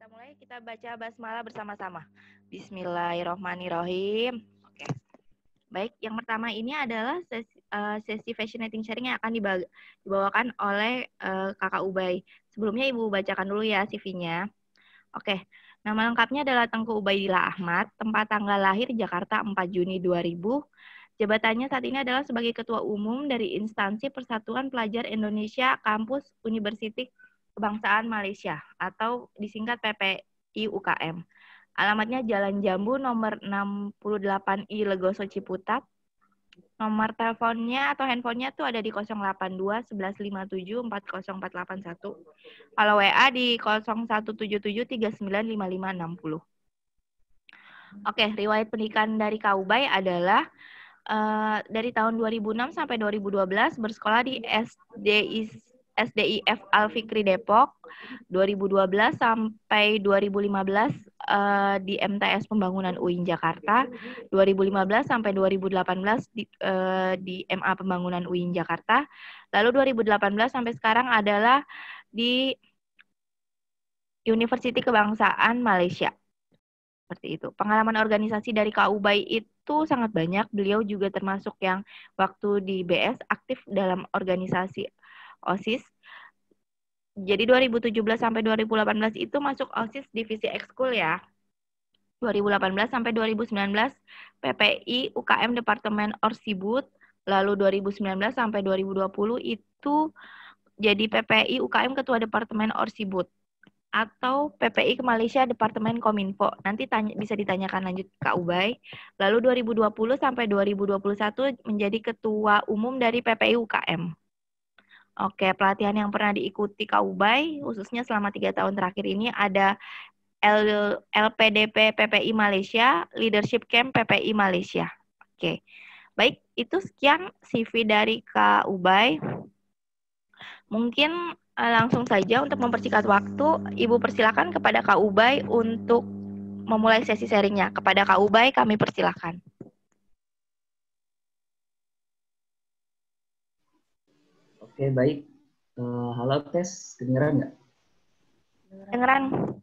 kita mulai, kita baca basmalah bersama-sama. Bismillahirrohmanirrohim. Oke. Baik, yang pertama ini adalah sesi fascinating sharing yang akan dibawakan oleh Kakak Ubay. Sebelumnya Ibu bacakan dulu ya CV-nya. Oke, nama lengkapnya adalah Tengku Ubaidillah Ahmad, tempat tanggal lahir Jakarta 4 Juni 2000. Jabatannya saat ini adalah sebagai Ketua Umum dari Instansi Persatuan Pelajar Indonesia Kampus Universiti Kebangsaan Malaysia atau disingkat PPI UKM. Alamatnya Jalan Jambu nomor 68I Legoso Ciputat. Nomor teleponnya atau handphonenya tuh ada di 082 1157 40481. Kalau WA di 0177 395560. Oke, riwayat pendidikan dari Kak Ubay adalah dari tahun 2006 sampai 2012 bersekolah di SDIF Al-Fikri Depok, 2012 sampai 2015 di MTS Pembangunan UIN Jakarta, 2015 sampai 2018 di MA Pembangunan UIN Jakarta, lalu 2018 sampai sekarang adalah di Universiti Kebangsaan Malaysia. Seperti itu. Pengalaman organisasi dari Kak Ubay itu sangat banyak. Beliau juga termasuk yang waktu di BS aktif dalam organisasi OSIS. Jadi 2017 sampai 2018 itu masuk OSIS divisi ekskul ya. 2018 sampai 2019 PPI UKM Departemen Orsibut. Lalu 2019 sampai 2020 itu jadi PPI UKM Ketua Departemen Orsibut. Atau PPI ke Malaysia Departemen Kominfo. Nanti bisa ditanyakan lanjut Kak Ubay. Lalu 2020 sampai 2021 menjadi Ketua Umum dari PPI UKM. Oke, pelatihan yang pernah diikuti Kak Ubay, khususnya selama 3 tahun terakhir ini ada LPDP PPI Malaysia, Leadership Camp PPI Malaysia. Oke, baik, itu sekian CV dari Kak Ubay. Mungkin langsung saja untuk mempersingkat waktu, Ibu persilakan kepada Kak Ubay untuk memulai sesi sharingnya. Kepada Kak Ubay, kami persilakan. Oke, baik. Halo, tes. Kedengeran nggak? Kedengeran.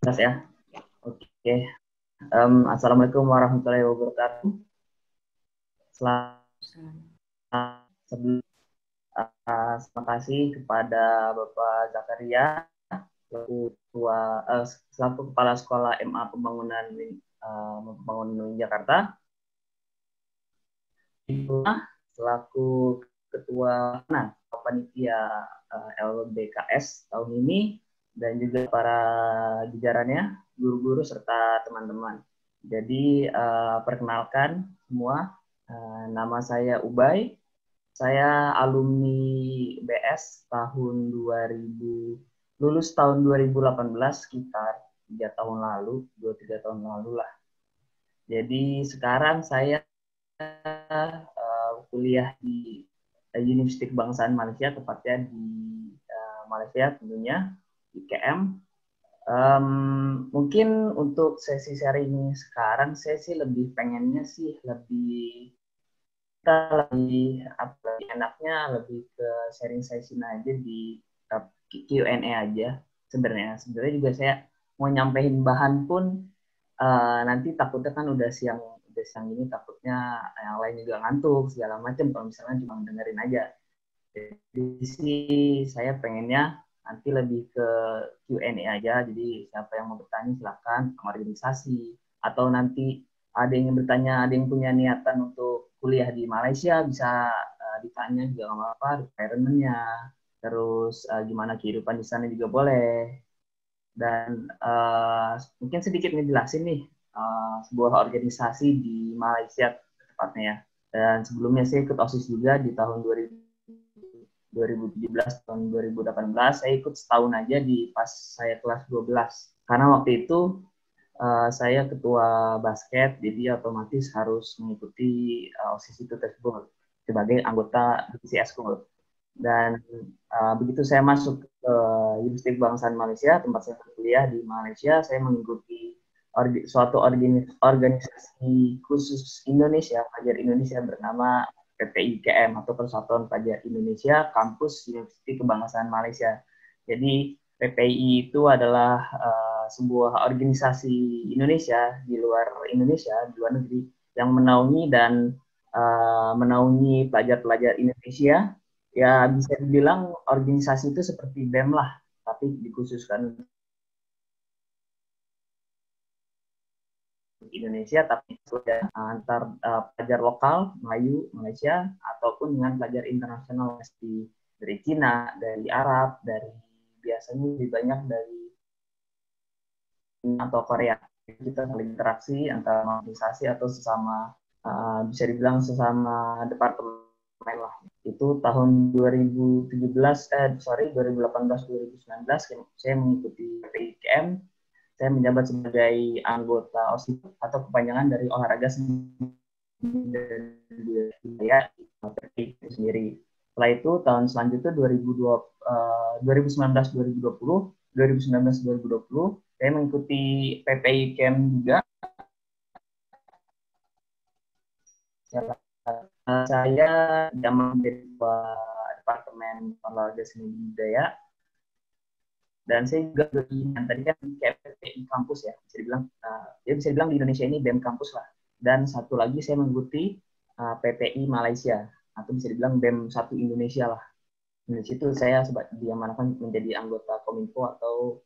Jelas ya? Oke. Assalamualaikum warahmatullahi wabarakatuh. Terima kasih kepada Bapak Zakaria selaku Kepala Sekolah MA Pembangunan Jakarta, selaku Ketua Panitia LBKS tahun ini, dan juga para jajarannya, guru-guru serta teman-teman. Jadi perkenalkan semua, nama saya Ubay. Saya alumni BS tahun 2000, lulus tahun 2018, sekitar 3 tahun lalu, 2-3 tahun lalu lah. Jadi sekarang saya kuliah di Universiti Kebangsaan Malaysia, tepatnya di Malaysia tentunya, di KM. Mungkin untuk sesi sharing sekarang, saya sih lebih pengennya sih lebih enaknya lebih ke sharing session aja di Q&A aja. Sebenarnya juga saya mau nyampein bahan pun nanti takutnya kan udah siang ini, takutnya yang lain juga ngantuk segala macam kalau misalnya cuma dengerin aja. Jadi sih saya pengennya nanti lebih ke Q&A aja. Jadi siapa yang mau bertanya silakan, organisasi, atau nanti ada yang bertanya, ada yang punya niatan untuk kuliah di Malaysia, bisa ditanya juga nggak apa-apa, requirement-nya, terus gimana kehidupan di sana juga boleh. Dan mungkin sedikit ngejelasin nih sebuah organisasi di Malaysia tepatnya ya. Dan sebelumnya saya ikut OSIS juga di tahun 2017 tahun 2018, saya ikut setahun aja di pas saya kelas 12. Karena waktu itu saya ketua basket, jadi otomatis harus mengikuti OSIS itu tersebut sebagai anggota divisi eskul. Dan begitu saya masuk ke Universiti Kebangsaan Malaysia, tempat saya berkuliah di Malaysia, saya mengikuti suatu organisasi khusus Indonesia, pelajar Indonesia bernama PPIKM atau Persatuan Pelajar Indonesia Kampus Universiti Kebangsaan Malaysia. Jadi PPI itu adalah sebuah organisasi Indonesia di luar Indonesia, di luar negeri, yang menaungi dan menaungi pelajar-pelajar Indonesia. Ya bisa dibilang organisasi itu seperti BEM lah, tapi dikhususkan Indonesia, tapi antar pelajar lokal Melayu Malaysia ataupun dengan pelajar internasional dari Cina, dari Arab, dari biasanya lebih banyak dari atau Korea. Kita saling interaksi antara organisasi atau sesama bisa dibilang sesama departemen lah. Itu tahun 2018 2019 saya mengikuti PIKM. Saya menjabat sebagai anggota OSIS atau kepanjangan dari olahraga budaya itu sendiri. Setelah itu tahun selanjutnya 2019-2020 saya mengikuti PPI Camp juga. Saya menjadi departemen olahraga seni budaya. Dan saya juga tadi kan kayak PPI kampus ya, bisa dibilang di Indonesia ini BEM kampus lah. Dan satu lagi saya mengikuti PPI Malaysia, atau bisa dibilang BEM 1 Indonesia lah. Di situ saya diamanahkan menjadi anggota Kominfo atau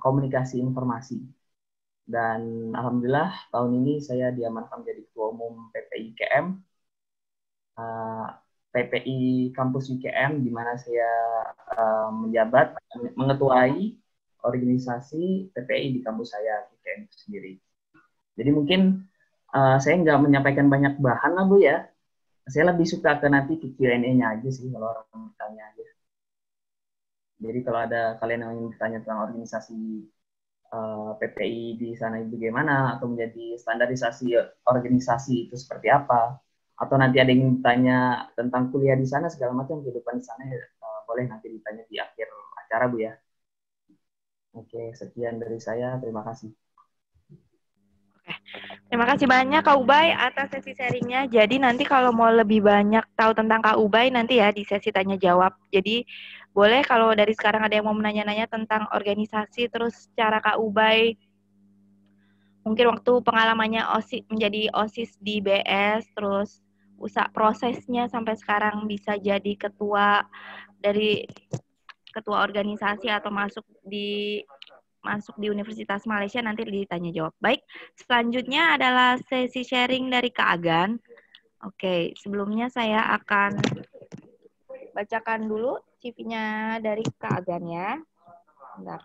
komunikasi informasi. Dan alhamdulillah tahun ini saya diamanahkan menjadi ketua umum PPI KM. PPI Kampus UKM, di mana saya menjabat mengetuai organisasi PPI di kampus saya UKM sendiri. Jadi mungkin saya nggak menyampaikan banyak bahan lah Bu ya. Saya lebih suka ke nanti ke Q&A-nya aja sih kalau orang bertanya aja. Jadi kalau ada kalian yang ingin bertanya tentang organisasi PPI di sana itu bagaimana, atau menjadi standarisasi organisasi itu seperti apa, atau nanti ada yang tanya tentang kuliah di sana segala macam kehidupan di sana, boleh nanti ditanya di akhir acara Bu ya. Oke, sekian dari saya, terima kasih. Terima kasih banyak Kak Ubay atas sesi sharingnya. Jadi nanti kalau mau lebih banyak tahu tentang Kak Ubay nanti ya di sesi tanya jawab. Jadi boleh kalau dari sekarang ada yang mau menanya-nanya tentang organisasi, terus cara Kak Ubay mungkin waktu pengalamannya menjadi OSIS di BS, terus prosesnya sampai sekarang bisa jadi ketua organisasi atau masuk di Universitas Malaysia, nanti ditanya jawab. Baik, selanjutnya adalah sesi sharing dari Kak Agan. Oke, sebelumnya saya akan bacakan dulu CV-nya dari Kak Agan ya. Bentar.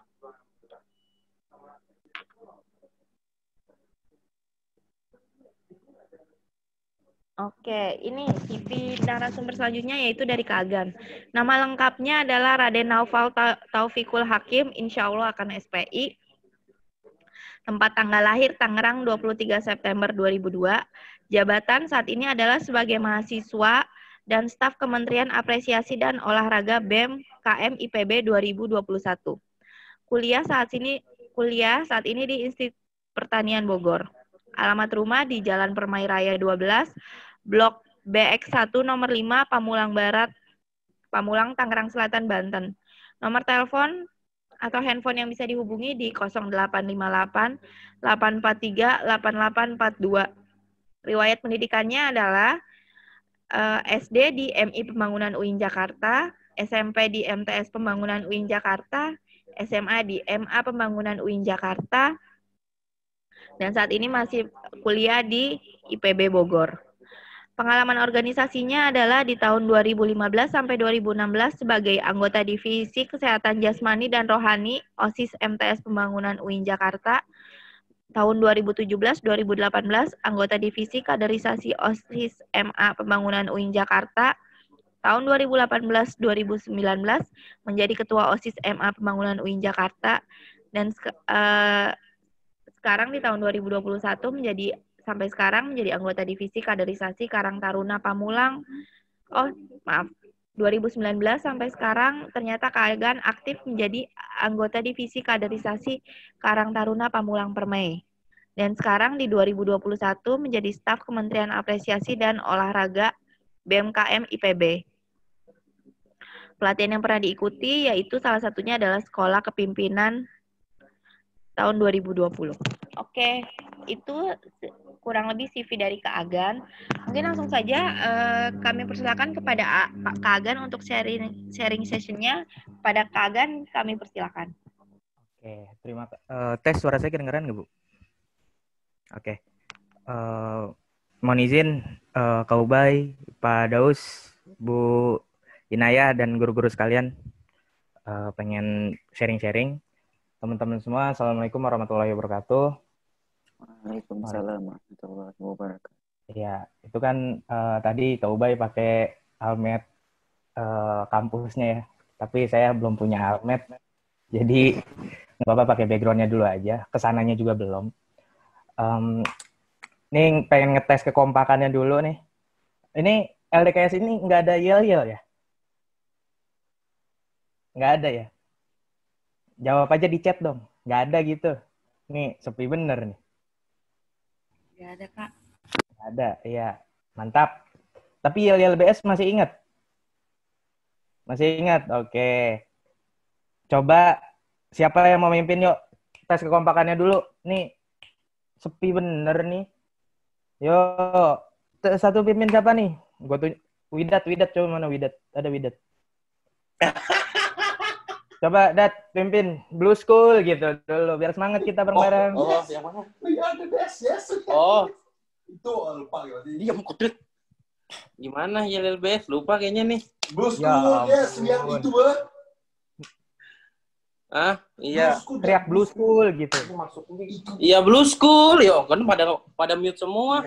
Oke, ini CV narasumber selanjutnya yaitu dari Kak Agan. Nama lengkapnya adalah Raden Naufal Taufikul Hakim, insya Allah akan SPI. Tempat tanggal lahir Tangerang 23 September 2002. Jabatan saat ini adalah sebagai mahasiswa dan staf Kementerian Apresiasi dan Olahraga BEM KM IPB 2021. Kuliah saat ini di Institut Pertanian Bogor. Alamat rumah di Jalan Permai Raya 12, Blok BX1 nomor 5, Pamulang Barat, Pamulang, Tangerang Selatan, Banten. Nomor telepon atau handphone yang bisa dihubungi di 0858 843 8842. Riwayat pendidikannya adalah SD di MI Pembangunan UIN Jakarta, SMP di MTS Pembangunan UIN Jakarta, SMA di MA Pembangunan UIN Jakarta, dan saat ini masih kuliah di IPB Bogor. Pengalaman organisasinya adalah di tahun 2015 sampai 2016 sebagai anggota Divisi Kesehatan Jasmani dan Rohani OSIS MTS Pembangunan UIN Jakarta. Tahun 2017-2018 anggota Divisi Kaderisasi OSIS MA Pembangunan UIN Jakarta. Tahun 2018-2019 menjadi Ketua OSIS MA Pembangunan UIN Jakarta. Dan sekarang di tahun 2021 sampai sekarang menjadi anggota Divisi Kaderisasi Karang Taruna Pamulang. 2019 sampai sekarang ternyata Kak Agan aktif menjadi anggota Divisi Kaderisasi Karang Taruna Pamulang Permai. Dan sekarang di 2021 menjadi staf Kementerian Apresiasi dan Olahraga BMKM IPB. Pelatihan yang pernah diikuti yaitu salah satunya adalah Sekolah Kepimpinan tahun 2020. Oke, itu kurang lebih CV dari Kak Agan. Mungkin langsung saja kami persilakan kepada Kak Agan untuk sharing sessionnya. Pada Kak Agan kami persilakan. Oke, terima kasih. Tes suara saya kedengaran nggak, Bu? Oke. Mohon izin Kak Ubay, Pak Daus, Bu Inaya, dan guru-guru sekalian, pengen sharing-sharing. Teman-teman semua, Assalamualaikum warahmatullahi wabarakatuh. Waalaikumsalam warahmatullahi wabarakatuh. Ya, itu kan tadi Kak Ubay pakai almet kampusnya ya, tapi saya belum punya almet, jadi nggak apa-apa pakai backgroundnya dulu aja. Kesananya juga belum. Nih pengen ngetes kekompakannya dulu nih. Ini LDKS ini nggak ada yel-yel ya? Nggak ada ya? Jawab aja di chat dong. Nggak ada gitu. Nih sepi bener nih. Nggak ada, Kak. Nggak ada, iya. Mantap. Tapi yel-yel BS masih ingat? Masih ingat? Oke. Coba siapa yang mau mimpin yuk? Tes kekompakannya dulu. Nih sepi bener nih. Yo, satu pimpin siapa nih? Gua tuh Widat coba mana Widat? Ada Widat. Coba Dat pimpin Blue School gitu dulu biar semangat kita bareng-bareng. Oh, yang mana? Iya, the best, yes. Oh, Itu lupa ya. diam kudut. Gimana ya LBS? Lupa kayaknya nih. Blue Ya School, yes, ampun. yang itu, Bang. Ah, iya. Teriak Blue School gitu. Iya Blue School. Yo, kan pada mute semua.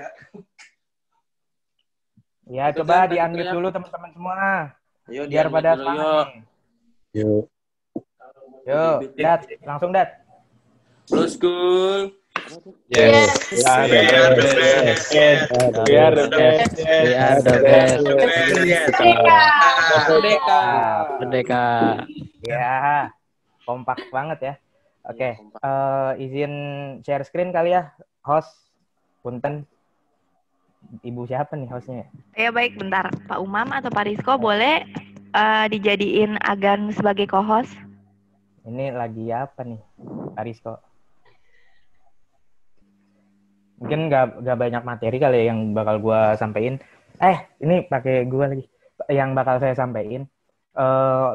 Ya, Itu coba kan di unmute teriak. dulu teman-teman semua. Ayo Biar di-unmute pada dulu, semangat yo. nih. Yuk, Dat, langsung Dat. Blue School. Yes. We are the best. We are the best. We are the best. Merdeka. Merdeka. Ya, kompak banget ya. Oke, izin share screen kali ya, host. Punten. Ibu siapa nih hostnya? Ya baik, bentar. Pak Umam atau Pak Rizko boleh dijadiin Agan sebagai co-host? Ini lagi apa nih, Pak Rizko? Mungkin nggak banyak materi kali ya yang bakal gue sampein. Ini pakai gue lagi. Yang bakal saya sampein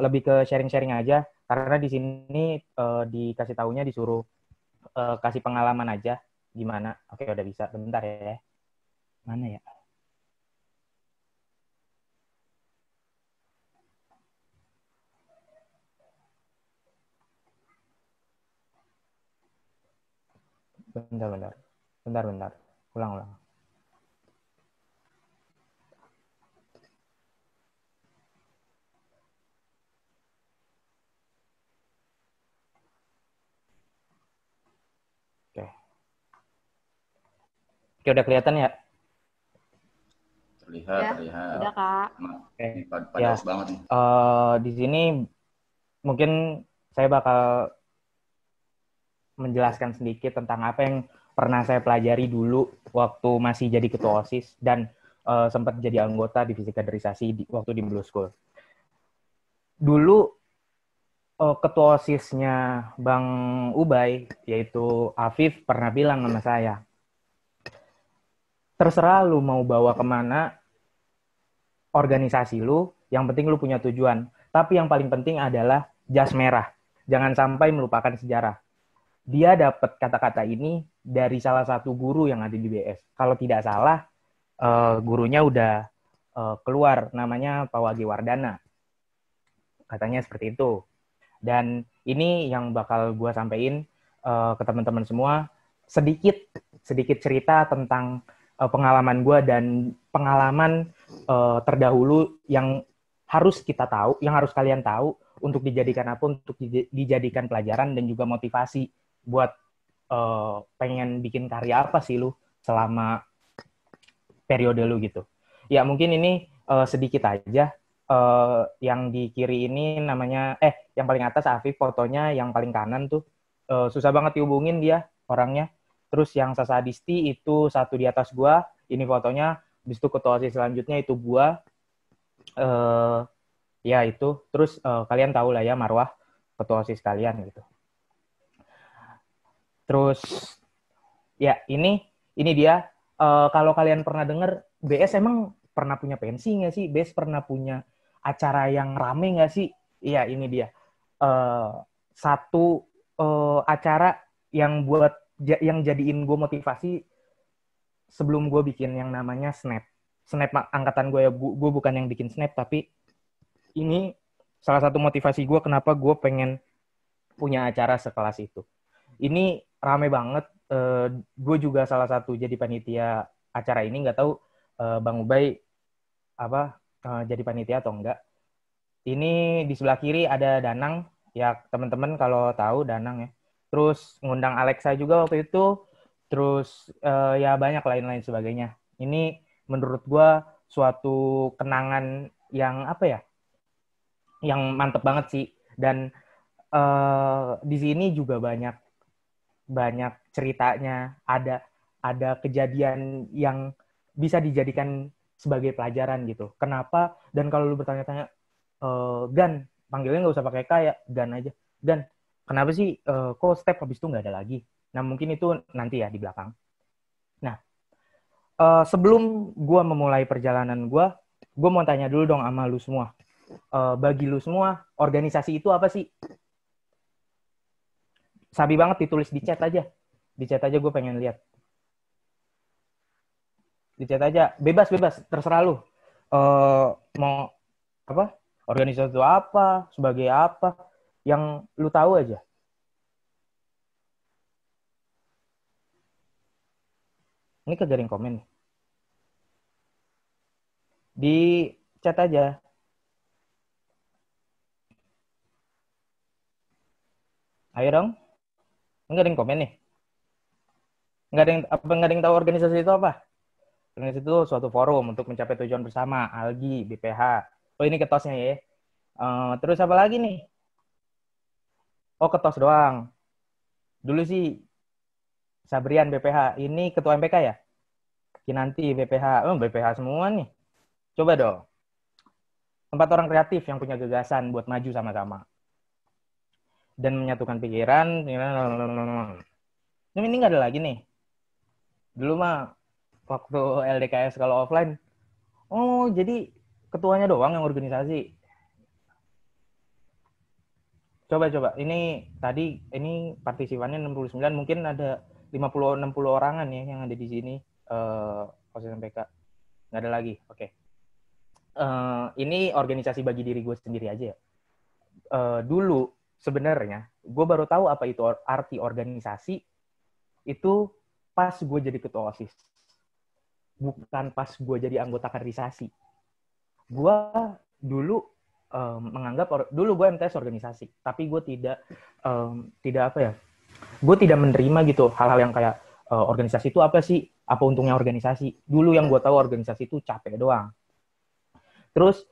lebih ke sharing-sharing aja. Karena di sini dikasih taunya disuruh kasih pengalaman aja. Gimana? Oke, udah bisa. Bentar ya. Mana ya? Bentar. Ulang. Oke, udah kelihatan ya? Terlihat. Udah, Kak. Oke. Pada banget nih. Di sini mungkin saya bakal menjelaskan sedikit tentang apa yang pernah saya pelajari dulu waktu masih jadi ketua OSIS dan sempat jadi anggota divisi kaderisasi waktu di Blue School. Dulu ketua OSIS-nya Bang Ubay, yaitu Afif, pernah bilang sama saya, terserah lu mau bawa kemana organisasi lu, yang penting lu punya tujuan. Tapi yang paling penting adalah jas merah. Jangan sampai melupakan sejarah. Dia dapat kata-kata ini dari salah satu guru yang ada di BS. Kalau tidak salah, gurunya udah keluar, namanya Pak Wagi Wardana. Katanya seperti itu. Dan ini yang bakal gue sampein ke teman-teman semua, sedikit cerita tentang pengalaman gue dan pengalaman terdahulu yang harus kita tahu, yang harus kalian tahu untuk dijadikan apa, untuk dijadikan pelajaran dan juga motivasi buat pengen bikin karya apa sih lu selama periode lu gitu. Ya mungkin ini sedikit aja. Yang di kiri ini namanya, yang paling atas Afif, fotonya yang paling kanan tuh susah banget dihubungin dia orangnya. Terus yang Sasa Adisti itu satu di atas gua, ini fotonya. Habis itu ketua OSIS selanjutnya itu gua. Ya itu. Terus kalian tahu lah ya Marwah, ketua OSIS kalian gitu. Terus ya ini dia. Kalau kalian pernah dengar, BS emang pernah punya pensi nggak sih? BS pernah punya acara yang rame nggak sih? Iya, ini dia. Satu acara yang yang jadiin gue motivasi sebelum gue bikin yang namanya Snap. Snap angkatan gue ya, gue bukan yang bikin Snap, tapi ini salah satu motivasi gue kenapa gue pengen punya acara sekelas itu. Ini rame banget. Gue juga salah satu jadi panitia acara ini. Nggak tahu Bang Ubay jadi panitia atau enggak. Ini di sebelah kiri ada Danang. Ya teman-teman kalau tahu Danang ya. Terus ngundang Alexa juga waktu itu. Terus ya banyak lain-lain sebagainya. Ini menurut gue suatu kenangan yang yang mantep banget sih. Dan di sini juga banyak ceritanya, ada kejadian yang bisa dijadikan sebagai pelajaran gitu. Kenapa? Dan kalau lu bertanya-tanya, Gan, panggilnya nggak usah pakai K ya, Gan aja. Gan, kenapa sih kok step habis itu nggak ada lagi? Nah mungkin itu nanti ya di belakang. Nah sebelum gue memulai perjalanan gue mau tanya dulu dong sama lu semua. Bagi lu semua, organisasi itu apa sih? Sabi banget ditulis di chat aja. Di chat aja gue pengen lihat. Di chat aja. Bebas. Terserah lu. Mau apa? Organisasi itu apa? Sebagai apa? Yang lu tahu aja. Ini kegaring komen nih. Di chat aja. Ayo dong. Enggak ada yang komen nih. Enggak ada yang tahu organisasi itu apa? Organisasi itu suatu forum untuk mencapai tujuan bersama, ALGI, BPH. Oh ini ketosnya ya. Terus apa lagi nih? Oh ketos doang. Dulu sih Sabrian BPH. Ini ketua MPK ya? Kinanti BPH. BPH semua nih. Coba dong. Tempat orang kreatif yang punya gagasan buat maju sama-sama. Dan menyatukan pikiran. Ini nggak ada lagi nih. Dulu mah waktu LDKS kalau offline, oh jadi ketuanya doang yang organisasi. Coba. Ini tadi partisipannya 69, mungkin ada 50-60 orangan ya yang ada di sini. Proses MPK. Nggak ada lagi. Oke. Ini organisasi bagi diri gue sendiri aja ya. Dulu sebenarnya gue baru tahu apa itu arti organisasi itu pas gue jadi ketua OSIS, bukan pas gue jadi anggota kaderisasi. Gue dulu menganggap dulu gue MTS organisasi, tapi gue tidak gue tidak menerima gitu hal-hal yang kayak organisasi itu apa sih, apa untungnya organisasi. Dulu yang gue tahu organisasi itu capek doang. Terus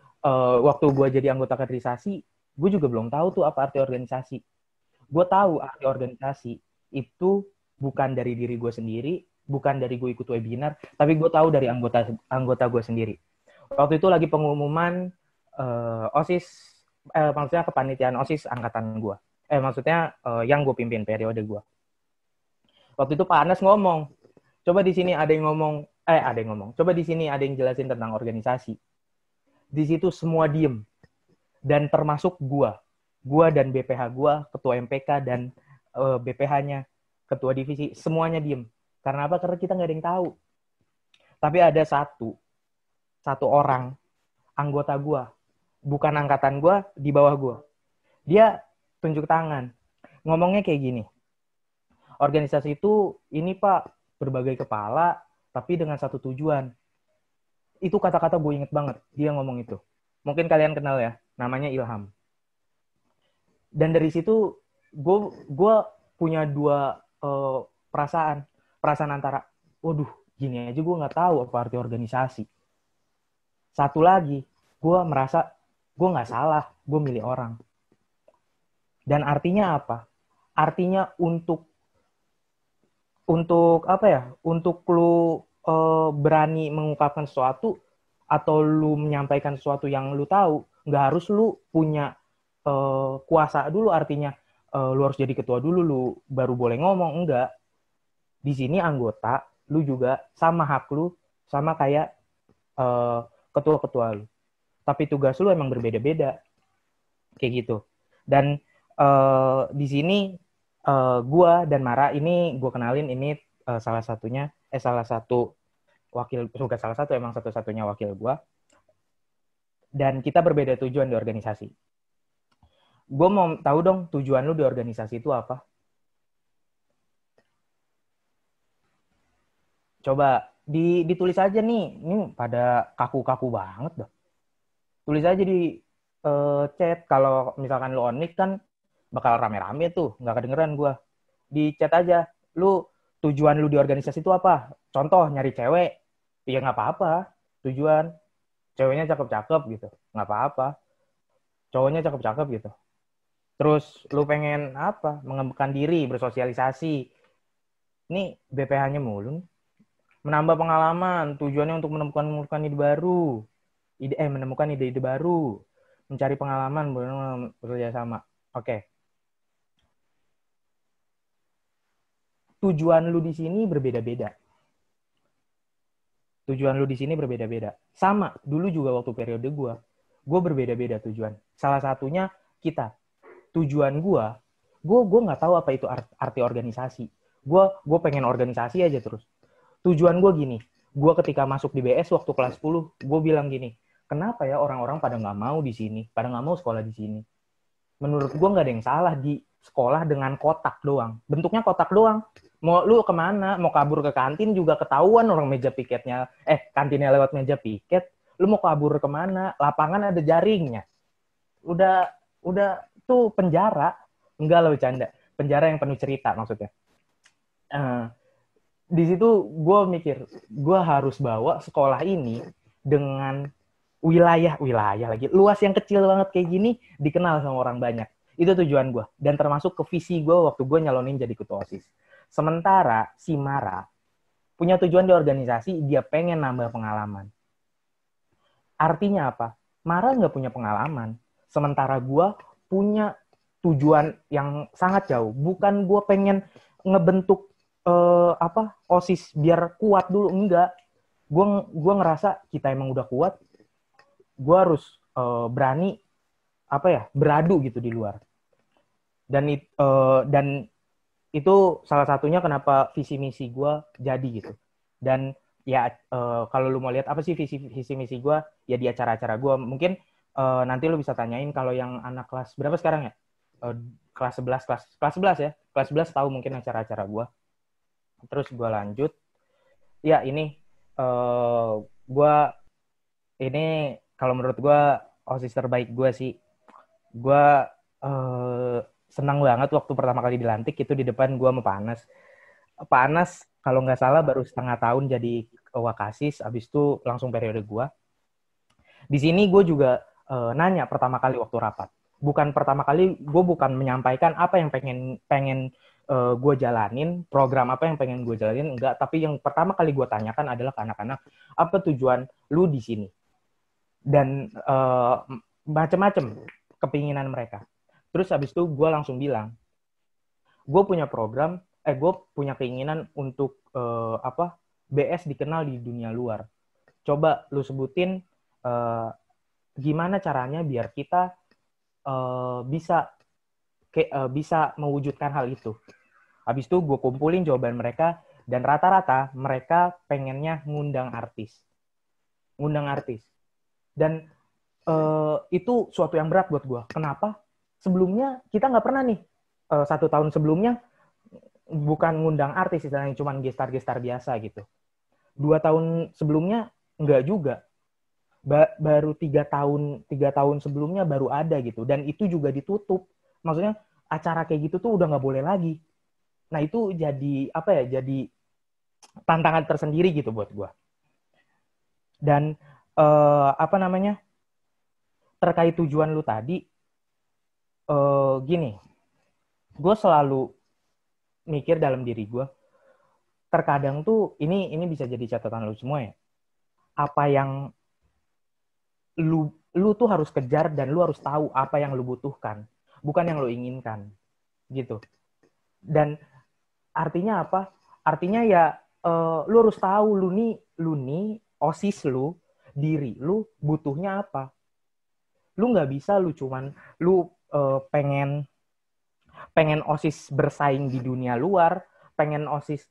waktu gue jadi anggota kaderisasi, gue juga belum tahu tuh apa arti organisasi. Gue tahu arti organisasi itu bukan dari diri gue sendiri, bukan dari gue ikut webinar, tapi gue tahu dari anggota gue sendiri. Waktu itu lagi pengumuman OSIS, maksudnya kepanitiaan OSIS angkatan gue. Maksudnya yang gue pimpin periode gue. Waktu itu Pak Anas ngomong, coba di sini ada yang ngomong, coba di sini ada yang jelasin tentang organisasi. Di situ semua diem. Dan termasuk gue dan BPH gue, ketua MPK dan BPH-nya, ketua divisi, semuanya diem. Karena apa? Karena kita nggak ada yang tahu. Tapi ada satu orang, anggota gue, bukan angkatan gue, di bawah gue. Dia tunjuk tangan. Ngomongnya kayak gini. Organisasi itu, ini Pak, berbagai kepala, tapi dengan satu tujuan. Itu kata-kata gue inget banget. Dia ngomong itu. Mungkin kalian kenal ya. Namanya Ilham. Dan dari situ gue punya dua perasaan antara, waduh, gini aja gue nggak tahu apa arti organisasi. Satu lagi, gue merasa gue nggak salah, gue milih orang. Dan artinya apa? Artinya untuk apa ya? Untuk lu berani mengungkapkan sesuatu atau lu menyampaikan sesuatu yang lu tahu, nggak harus lu punya kuasa dulu, artinya lu harus jadi ketua dulu, lu baru boleh ngomong. Enggak. Di sini anggota, lu juga sama hak lu, sama kayak ketua-ketua lu. Tapi tugas lu emang berbeda-beda. Kayak gitu. Dan di sini gua dan Mara ini gua kenalin ini salah satu wakil, bukan salah satu, emang satu-satunya wakil gua. Dan kita berbeda tujuan di organisasi. Gue mau tahu dong tujuan lu di organisasi itu apa? Coba ditulis aja nih. Ini pada kaku-kaku banget dah. Tulis aja di chat. Kalau misalkan lu on mic kan bakal rame-rame tuh. Nggak kedengeran gue. Di chat aja. Lu tujuan lu di organisasi itu apa? Contoh nyari cewek. Ya nggak apa-apa. Tujuan. Ceweknya cakep-cakep gitu. Nggak apa-apa. Cowoknya cakep-cakep gitu. Terus lu pengen apa? Mengembangkan diri, bersosialisasi. Ini BPH-nya mulu nih. Menambah pengalaman, tujuannya untuk menemukan ide baru. Menemukan ide-ide baru. Mencari pengalaman, bekerja sama. Oke. Tujuan lu di sini berbeda-beda. Sama, dulu juga waktu periode gue berbeda-beda tujuan. Salah satunya kita. Tujuan gue nggak tahu apa itu arti organisasi. Gue pengen organisasi aja terus. Tujuan gue gini, gue ketika masuk di BS waktu kelas 10, gue bilang gini, kenapa ya orang-orang pada nggak mau di sini, pada nggak mau sekolah di sini? Menurut gue nggak ada yang salah di sekolah dengan kotak doang. Bentuknya kotak doang. Mau lu kemana? Mau kabur ke kantin juga ketahuan orang meja piketnya. Kantinnya lewat meja piket. Lu mau kabur kemana? Lapangan ada jaringnya. Udah tuh penjara. Enggak lah, bercanda. Penjara yang penuh cerita maksudnya. Di situ gue mikir, gue harus bawa sekolah ini dengan wilayah lagi. Luas yang kecil banget kayak gini dikenal sama orang banyak. Itu tujuan gue. Dan termasuk ke visi gue waktu gue nyalonin jadi ketua OSIS. Sementara si Mara punya tujuan di organisasi, dia pengen nambah pengalaman. Artinya apa? Mara nggak punya pengalaman. Sementara gue punya tujuan yang sangat jauh. Bukan gue pengen ngebentuk OSIS biar kuat dulu. Enggak. Gue ngerasa kita emang udah kuat. Gue harus berani beradu gitu di luar. Dan itu salah satunya kenapa visi misi gue jadi gitu. Dan ya kalau lu mau lihat apa sih visi misi gue, ya di acara-acara gue. Mungkin nanti lu bisa tanyain kalau yang anak kelas berapa sekarang ya? Kelas 11 ya. Kelas 11 tahu mungkin acara-acara gue. Terus gue lanjut. Ya ini gue ini kalau menurut gue OSIS terbaik gue sih. Gue senang banget waktu pertama kali dilantik itu di depan gue sama Pak Anas kalau nggak salah baru setengah tahun jadi Wakasis, abis itu langsung periode gue. Di sini gue juga nanya pertama kali waktu rapat. Bukan pertama kali, gue bukan menyampaikan apa yang pengen gue jalanin, program apa yang pengen gue jalanin, enggak. Tapi yang pertama kali gue tanyakan adalah ke anak-anak, apa tujuan lu di sini? Dan macam-macam kepinginan mereka. Terus habis itu gue langsung bilang, gue punya program, gue punya keinginan untuk BS dikenal di dunia luar. Coba lu sebutin gimana caranya biar kita bisa mewujudkan hal itu. Habis itu gue kumpulin jawaban mereka dan rata-rata mereka pengennya ngundang artis. Dan itu suatu yang berat buat gue. Kenapa? Sebelumnya kita nggak pernah nih 1 tahun sebelumnya bukan ngundang artis, istilahnya cuma gestar-gestar biasa gitu. 2 tahun sebelumnya nggak juga. Baru 3 tahun sebelumnya baru ada gitu, dan itu juga ditutup. Maksudnya acara kayak gitu tuh udah nggak boleh lagi. Nah itu jadi jadi tantangan tersendiri gitu buat gue. Dan terkait tujuan lu tadi, gini, gue selalu mikir dalam diri gue, terkadang tuh ini bisa jadi catatan lu semua ya. Apa yang lu tuh harus kejar dan lu harus tahu apa yang lu butuhkan, bukan yang lu inginkan, gitu. Dan artinya apa? Artinya ya lu harus tahu lu nih OSIS lu, diri lu butuhnya apa. Lu nggak bisa lu cuman lu pengen OSIS bersaing di dunia luar, pengen OSIS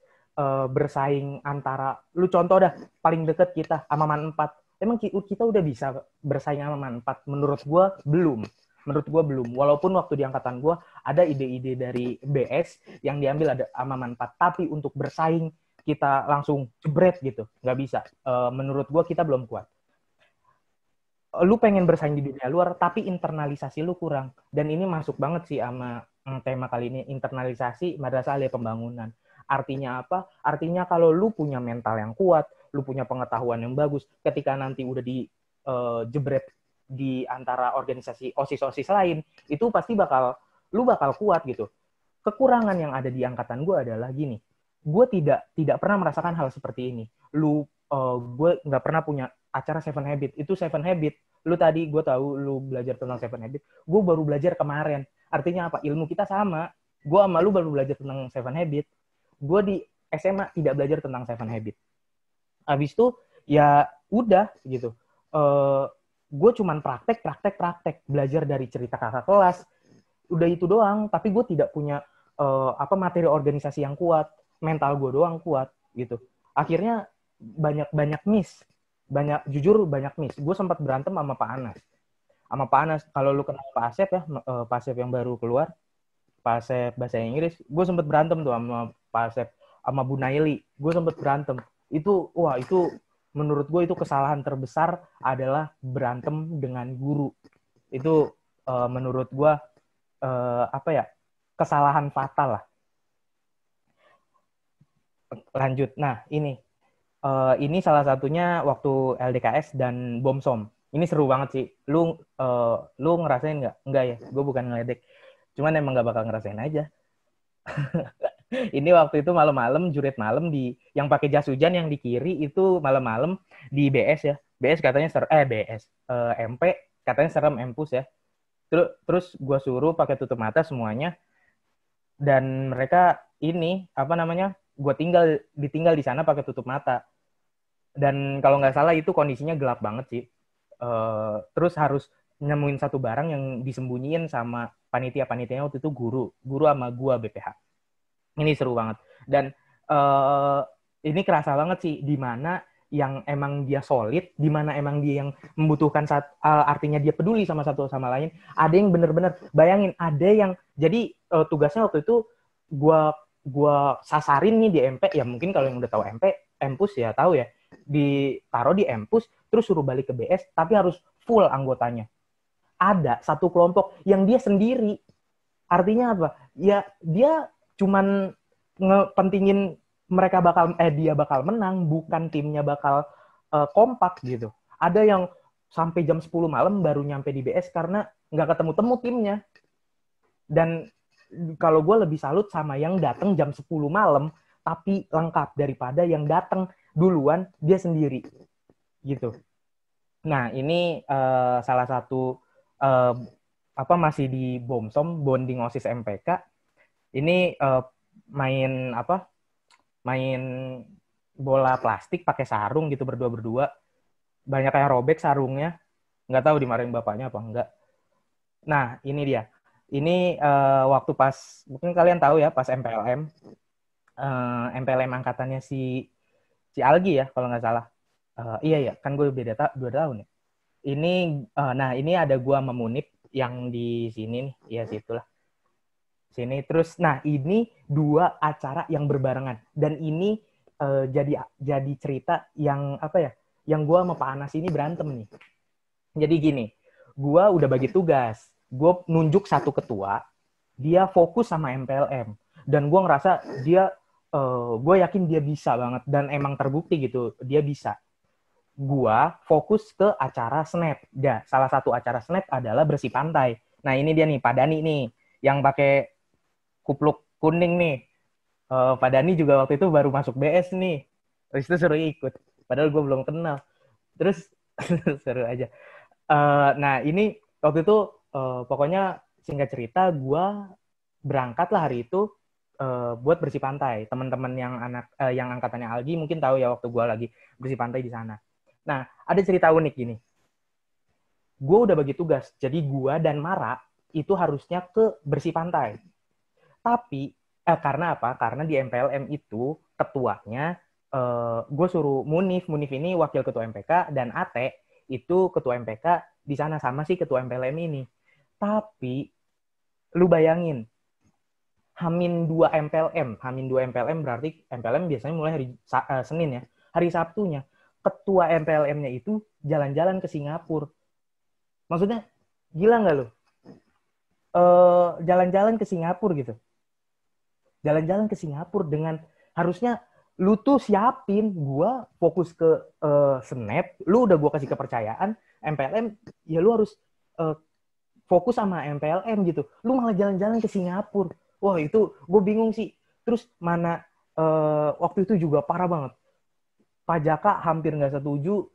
bersaing antara, lu contoh dah paling deket kita sama Man 4. Emang kita udah bisa bersaing sama Man 4? Menurut gue belum. Walaupun waktu di angkatan gue ada ide-ide dari BS yang diambil ada sama Man 4. Tapi untuk bersaing kita langsung jebret gitu, nggak bisa. Menurut gue kita belum kuat. Lu pengen bersaing di dunia luar, tapi internalisasi lu kurang. Dan ini masuk banget sih sama tema kali ini, internalisasi Madrasah Alia Pembangunan. Artinya apa? Artinya kalau lu punya mental yang kuat, lu punya pengetahuan yang bagus, ketika nanti udah di jebret di antara organisasi OSIS-OSIS lain, itu pasti lu bakal kuat gitu. Kekurangan yang ada di angkatan gue adalah gini, gue tidak pernah merasakan hal seperti ini. Gue nggak pernah punya acara Seven Habit. Itu Seven Habit. Lu tadi gue tahu lu belajar tentang Seven Habit. Gue baru belajar kemarin. Artinya apa? Ilmu kita sama. Gue sama lu baru belajar tentang Seven Habit. Gue di SMA tidak belajar tentang Seven Habit. Abis itu ya udah gitu. Gue cuman praktek. Belajar dari cerita kakak kelas. Udah itu doang. Tapi gue tidak punya materi organisasi yang kuat. Mental gue doang kuat gitu. Akhirnya banyak miss. Jujur banyak miss. Gue sempat berantem sama Pak Anas. Kalau lu kenal Pak Asep ya, Pak Asep yang baru keluar, Pak Asep bahasa Inggris, gue sempat berantem tuh sama Pak Asep, sama Bu Naili. Gue sempat berantem. Itu menurut gue itu kesalahan terbesar adalah berantem dengan guru. Itu menurut gue kesalahan fatal lah. Lanjut. Nah, ini salah satunya waktu LDKS dan BOMSOM. Ini seru banget sih. Lu ngerasain nggak? Enggak ya, gue bukan ngeledek. Cuman emang nggak bakal ngerasain aja. Ini waktu itu malam-malam, jurit malam yang pakai jas hujan yang di kiri itu malam-malam di BS ya. BS katanya MP katanya serem Empus ya. Terus gue suruh pakai tutup mata semuanya. Dan mereka gue ditinggal di sana pakai tutup mata. Dan kalau nggak salah itu kondisinya gelap banget sih. Terus harus nemuin satu barang yang disembunyiin sama panitianya waktu itu guru sama gua BPH. Ini seru banget. Dan ini kerasa banget sih di mana yang emang dia solid, di mana emang dia yang membutuhkan artinya dia peduli sama satu sama lain. Ada yang bener-bener bayangin, ada yang jadi tugasnya waktu itu gua sasarin nih di MP ya, mungkin kalau yang udah tahu Empus ya tahu ya, ditaruh di Empus terus suruh balik ke BS tapi harus full anggotanya. Ada satu kelompok yang dia sendiri. Artinya apa? Ya dia cuman ngepentingin dia bakal menang, bukan timnya bakal kompak gitu. Ada yang sampai jam 10 malam baru nyampe di BS karena nggak ketemu-temu timnya. Dan kalau gue lebih salut sama yang datang jam 10 malam tapi lengkap daripada yang datang duluan dia sendiri gitu. Nah ini salah satu masih di BOMSOM, bonding OSIS MPK. Ini main bola plastik pakai sarung gitu berdua. Banyak yang robek sarungnya, nggak tahu dimarahin bapaknya apa enggak. Nah ini dia. Ini waktu pas, mungkin kalian tahu ya, pas MPLM angkatannya si Algi ya, kalau nggak salah. Iya, kan gue beda 2 tahun ya. Ini ada gue sama Munib yang di sini nih, ya situlah. Sini, terus, nah ini 2 acara yang berbarengan. Dan ini jadi cerita yang, yang gue sama Pak Anas ini berantem nih. Jadi gini, gue udah bagi tugas. Gue nunjuk satu ketua, dia fokus sama MPLM. Dan gue ngerasa gue yakin dia bisa banget. Dan emang terbukti gitu, dia bisa. Gue fokus ke acara SNAP. Salah satu acara SNAP adalah bersih pantai. Nah ini dia nih, Pak Dani nih, yang pakai kupluk kuning nih. Pak Dani juga waktu itu baru masuk BS nih. Terus itu suruh ikut. Padahal gue belum kenal. Terus seru aja. Nah ini waktu itu pokoknya singkat cerita gue berangkat lah hari itu buat bersih pantai. Teman-teman yang angkatannya Algi mungkin tahu ya waktu gue lagi bersih pantai di sana. Nah, ada cerita unik gini. Gue udah bagi tugas, jadi gue dan Mara itu harusnya ke bersih pantai. Tapi karena apa? Karena di MPLM itu ketuanya gue suruh Munif ini wakil ketua MPK, dan Ate itu ketua MPK di sana sama si ketua MPLM ini. Tapi lu bayangin, Hamin 2 MPLM berarti MPLM biasanya mulai hari Senin ya. Hari Sabtunya ketua MPLM-nya itu jalan-jalan ke Singapura. Maksudnya gila nggak lu? Jalan-jalan ke Singapura gitu. Jalan-jalan ke Singapura dengan harusnya lu tuh siapin, gua fokus ke Snap, lu udah gua kasih kepercayaan, MPLM ya lu harus fokus sama MPLM gitu. Lu malah jalan-jalan ke Singapura. Wah, itu gue bingung sih. Terus mana waktu itu juga parah banget. Pak Jaka hampir nggak setuju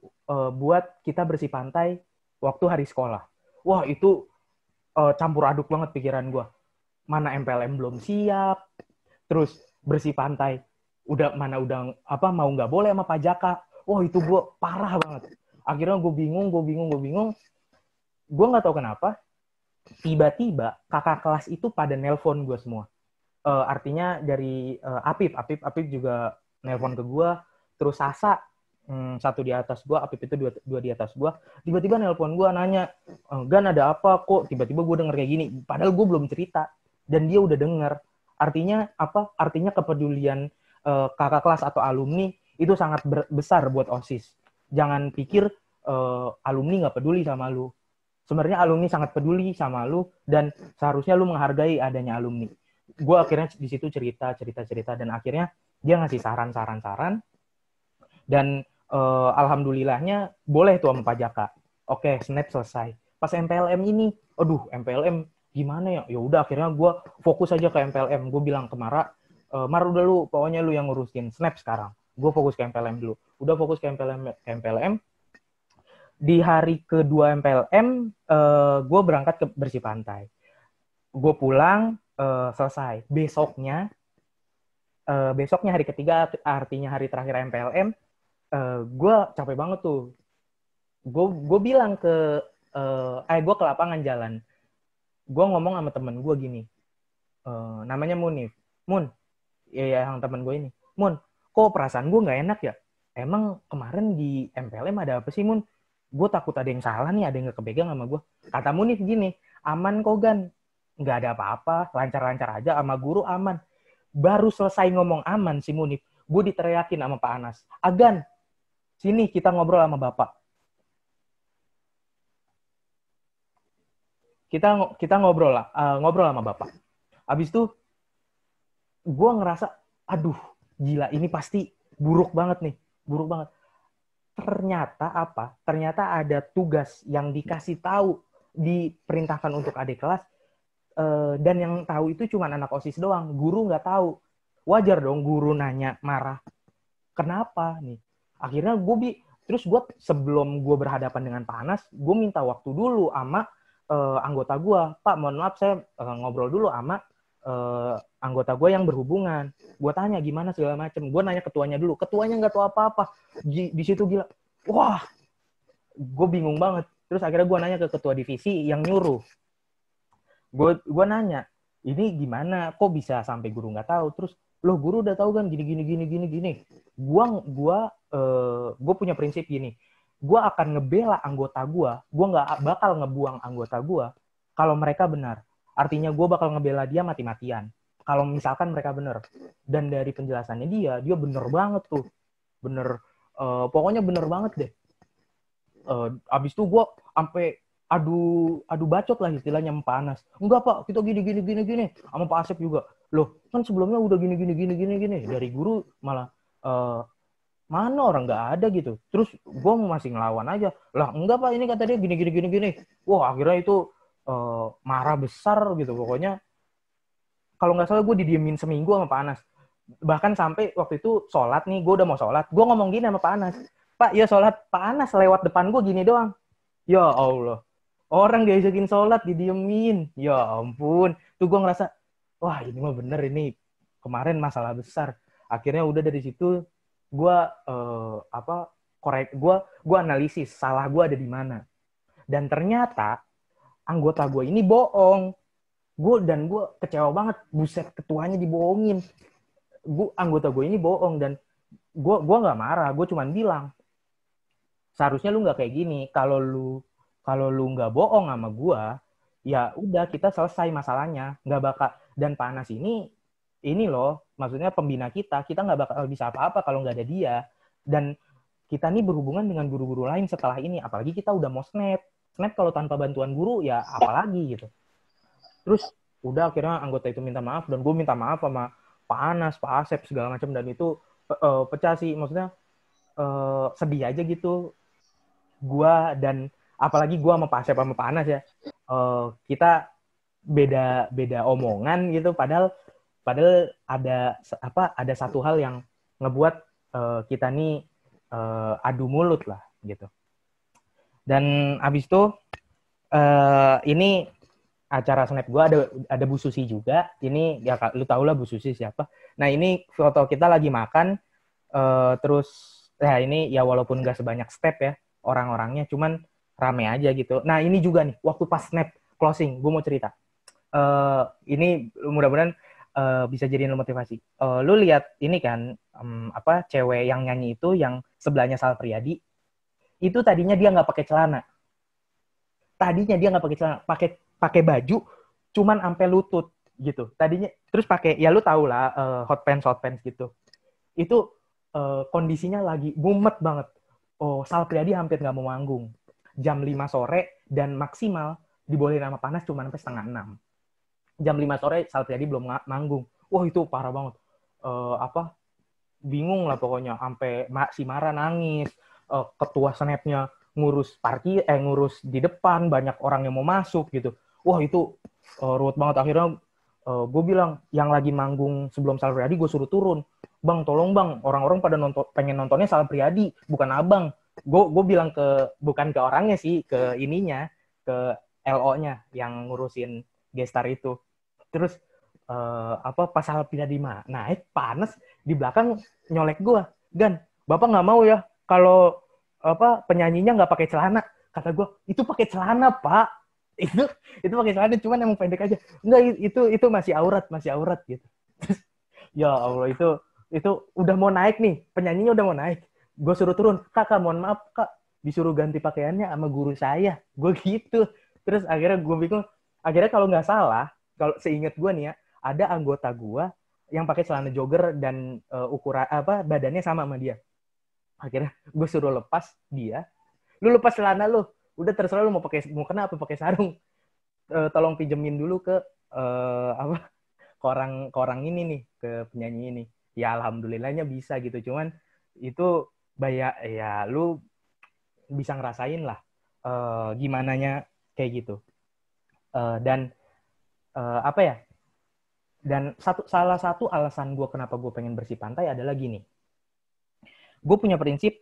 buat kita bersih pantai waktu hari sekolah. Wah, itu campur aduk banget pikiran gue. Mana MPLM belum siap, terus bersih pantai udah mau nggak boleh sama Pak Jaka. Wah, itu gue parah banget. Akhirnya gue bingung. Gue nggak tahu kenapa. Tiba-tiba kakak kelas itu pada nelpon gue semua. Artinya dari Apip juga nelpon ke gue. Terus Sasa satu di atas gue, Apip itu dua di atas gue. Tiba-tiba nelpon gue nanya, Gan ada apa kok? Tiba-tiba gue denger kayak gini. Padahal gue belum cerita dan dia udah denger. Artinya apa? Artinya kepedulian kakak kelas atau alumni itu sangat besar buat OSIS. Jangan pikir alumni nggak peduli sama lu. Sebenarnya alumni sangat peduli sama lu dan seharusnya lu menghargai adanya alumni. Gue akhirnya di situ cerita dan akhirnya dia ngasih saran dan alhamdulillahnya boleh tuh sama Pak Jaka. Oke, Snap selesai. Pas MPLM ini, MPLM gimana ya? Ya udah akhirnya gue fokus aja ke MPLM. Gue bilang ke Mara, Mar udah lu pokoknya lu yang ngurusin Snap sekarang. Gue fokus ke MPLM dulu. Udah fokus ke MPLM. Di hari kedua MPLM, gue berangkat ke bersih pantai. Gue pulang, selesai. Besoknya hari ketiga, artinya hari terakhir MPLM, gue capek banget tuh. Gue bilang gue ke lapangan jalan. Gue ngomong sama temen gue gini, namanya Munif. Mun, ya yang temen gue ini. Mun, kok perasaan gue nggak enak ya? Emang kemarin di MPLM ada apa sih, Mun? Gue takut ada yang salah nih, ada yang gak kepegang sama gue. Kata Munif gini, aman kok Gan, nggak ada apa-apa, lancar-lancar aja, sama guru aman. Baru selesai ngomong aman si Munif, gue diteriakin sama Pak Anas, Agan, sini kita ngobrol sama Bapak. Kita ngobrol sama Bapak. Abis itu, gue ngerasa, aduh, gila, ini pasti buruk banget. Ternyata ada tugas yang dikasih tahu, diperintahkan untuk adik kelas, dan yang tahu itu cuma anak OSIS doang. Guru nggak tahu. Wajar dong guru nanya, marah. Kenapa nih? Akhirnya terus gue sebelum gue berhadapan dengan Pak Anas, gue minta waktu dulu sama anggota gue. Pak, mohon maaf saya ngobrol dulu sama anggota gue yang berhubungan. Gue tanya gimana segala macem. Gue nanya ketuanya dulu. Ketuanya nggak tahu apa-apa. Di situ gila. Wah, gue bingung banget. Terus akhirnya gue nanya ke ketua divisi yang nyuruh. Gue nanya, ini gimana? Kok bisa sampai guru nggak tahu? Terus, loh guru udah tahu kan gini. Gue punya prinsip gini. Gue akan ngebela anggota gue. Gue nggak bakal ngebuang anggota gue kalau mereka benar. Artinya gue bakal ngebela dia mati-matian. Kalau misalkan mereka benar. Dan dari penjelasannya dia bener banget tuh. Pokoknya bener banget deh. Abis itu gue sampai adu bacot lah istilahnya sama Pak Anas. Enggak Pak, kita gini. Sama Pak Asep juga. Loh, kan sebelumnya udah gini. Dari guru malah mana orang nggak ada gitu. Terus gue masih ngelawan aja. Lah enggak Pak, ini kata dia gini. Wah, akhirnya itu marah besar gitu. Pokoknya kalau nggak salah gue didiemin seminggu sama Pak Anas. Bahkan sampai waktu itu sholat nih, gue udah mau sholat. Gue ngomong gini sama Pak Anas. Pak, ya sholat. Pak Anas lewat depan gue gini doang. Ya Allah. Orang diajakin sholat, didiemin. Ya ampun. Tuh gue ngerasa, wah ini mah bener ini. kemarin masalah besar. Akhirnya udah dari situ gue gue analisis salah gue ada di mana. Dan ternyata anggota gue ini bohong. Gue kecewa banget. Buset, ketuanya dibohongin. Anggota gue ini bohong dan gue nggak marah. Gue cuman bilang seharusnya lu nggak kayak gini. Kalau lu nggak bohong sama gue, ya udah kita selesai masalahnya. Nggak bakal. Dan Panas ini loh, maksudnya pembina kita nggak bakal bisa apa-apa kalau nggak ada dia. Dan kita nih berhubungan dengan guru-guru lain setelah ini, apalagi kita udah mau snap kalau tanpa bantuan guru ya apalagi gitu. Terus udah akhirnya anggota itu minta maaf dan gue minta maaf sama Pak Anas, Pak Asep segala macam, dan itu pecah sih, maksudnya sedih aja gitu. Gue dan apalagi gue sama Pak Asep sama Pak Anas ya, kita beda omongan gitu, padahal ada satu hal yang ngebuat kita nih adu mulut lah gitu. Dan abis itu ini acara snap gue ada Bu Susi juga. Ini ya lu tau lah Bu Susi siapa. Nah ini foto kita lagi makan, terus ya ini ya walaupun gak sebanyak step ya orang-orangnya, cuman rame aja gitu. Nah ini juga nih waktu pas snap closing gue mau cerita. Ini mudah-mudahan bisa jadiin motivasi. Lu lihat ini kan cewek yang nyanyi itu yang sebelahnya Sal Priadi itu tadinya dia nggak pakai celana. Pakai baju cuman sampai lutut gitu. Tadinya terus pakai ya lu tau lah hot pants gitu. Itu kondisinya lagi mumet banget. Oh, Sal Priadi hampir nggak mau manggung. Jam 5 sore dan maksimal dibolehin sama Panas cuma sampai 5:30. Jam 5 sore Sal Priadi belum manggung. Wah, itu parah banget. Bingung lah pokoknya, sampai si Mara nangis. Ketua snapnya ngurus ngurus di depan, banyak orang yang mau masuk gitu. Wah, itu ruwet banget. Akhirnya gue bilang, yang lagi manggung sebelum Sal Priadi gue suruh turun. Bang, tolong bang, orang-orang pada pengen nontonnya Sal Priadi, bukan abang. Gue bilang bukan ke orangnya sih, ke ininya, ke LO-nya yang ngurusin gestar itu. Terus pas Sal Priadi naik, Panas di belakang nyolek gue. Gan, Bapak nggak mau ya kalau penyanyinya nggak pakai celana? Kata gue, itu pakai celana Pak. Itu pakai celana, cuman emang pendek aja. Enggak, itu masih aurat gitu. Ya Allah, itu udah mau naik nih, penyanyinya udah mau naik. Gue suruh turun, kakak mohon maaf kak, disuruh ganti pakaiannya sama guru saya. Gue gitu. Terus akhirnya gue bingung. Akhirnya kalau nggak salah, kalau seingat gue nih ya, ada anggota gue yang pakai celana jogger dan ukuran badannya sama dia. Akhirnya gue suruh lepas dia. Lu lepas celana lu. Udah terserah lu mau kena apa pakai sarung. Tolong pinjemin dulu ke orang ini nih, ke penyanyi ini. Ya alhamdulillahnya bisa gitu. Cuman itu ya lu bisa ngerasain lah gimananya kayak gitu. Dan Dan salah satu alasan gue kenapa gue pengen bersih pantai adalah gini. Gue punya prinsip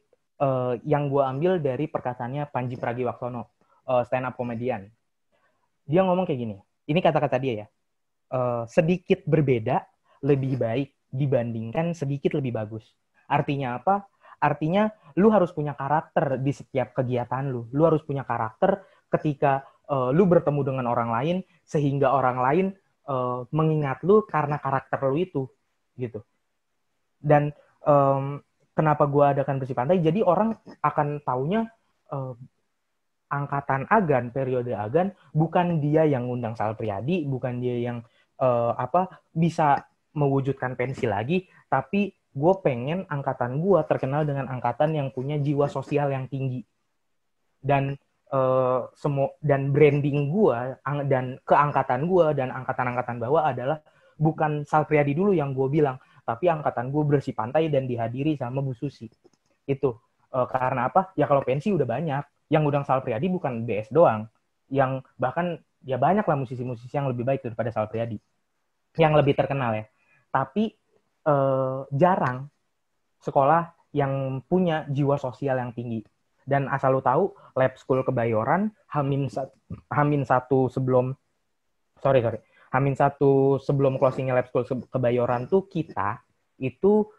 yang gue ambil dari perkataannya Panji Pragiwaksono, stand up comedian. Dia ngomong kayak gini. Ini kata-kata dia ya. Sedikit berbeda lebih baik dibandingkan sedikit lebih bagus. Artinya apa? Artinya lu harus punya karakter di setiap kegiatan lu. Lu harus punya karakter ketika lu bertemu dengan orang lain, sehingga orang lain mengingat lu karena karakter lu itu, gitu. Dan kenapa gue adakan bersih pantai? Jadi orang akan taunya angkatan Agan, periode Agan, bukan dia yang ngundang Sal Priadi, bukan dia yang bisa mewujudkan pensi lagi, tapi gue pengen angkatan gue terkenal dengan angkatan yang punya jiwa sosial yang tinggi. Dan dan branding gue dan keangkatan gue dan angkatan-angkatan bawah adalah bukan Sal Priadi dulu yang gue bilang, tapi angkatan gue bersih pantai dan dihadiri sama Bu Susi. Itu karena apa? Ya kalau pensi udah banyak. Yang undang Sal Priadi bukan BS doang. Yang bahkan ya banyak lah musisi-musisi yang lebih baik daripada Sal Priadi. Yang lebih terkenal ya. Tapi jarang sekolah yang punya jiwa sosial yang tinggi. Dan asal lu tahu, Lab School Kebayoran Hamin 1 sebelum H-1 sebelum closingnya Lab School Kebayoran tuh kita itu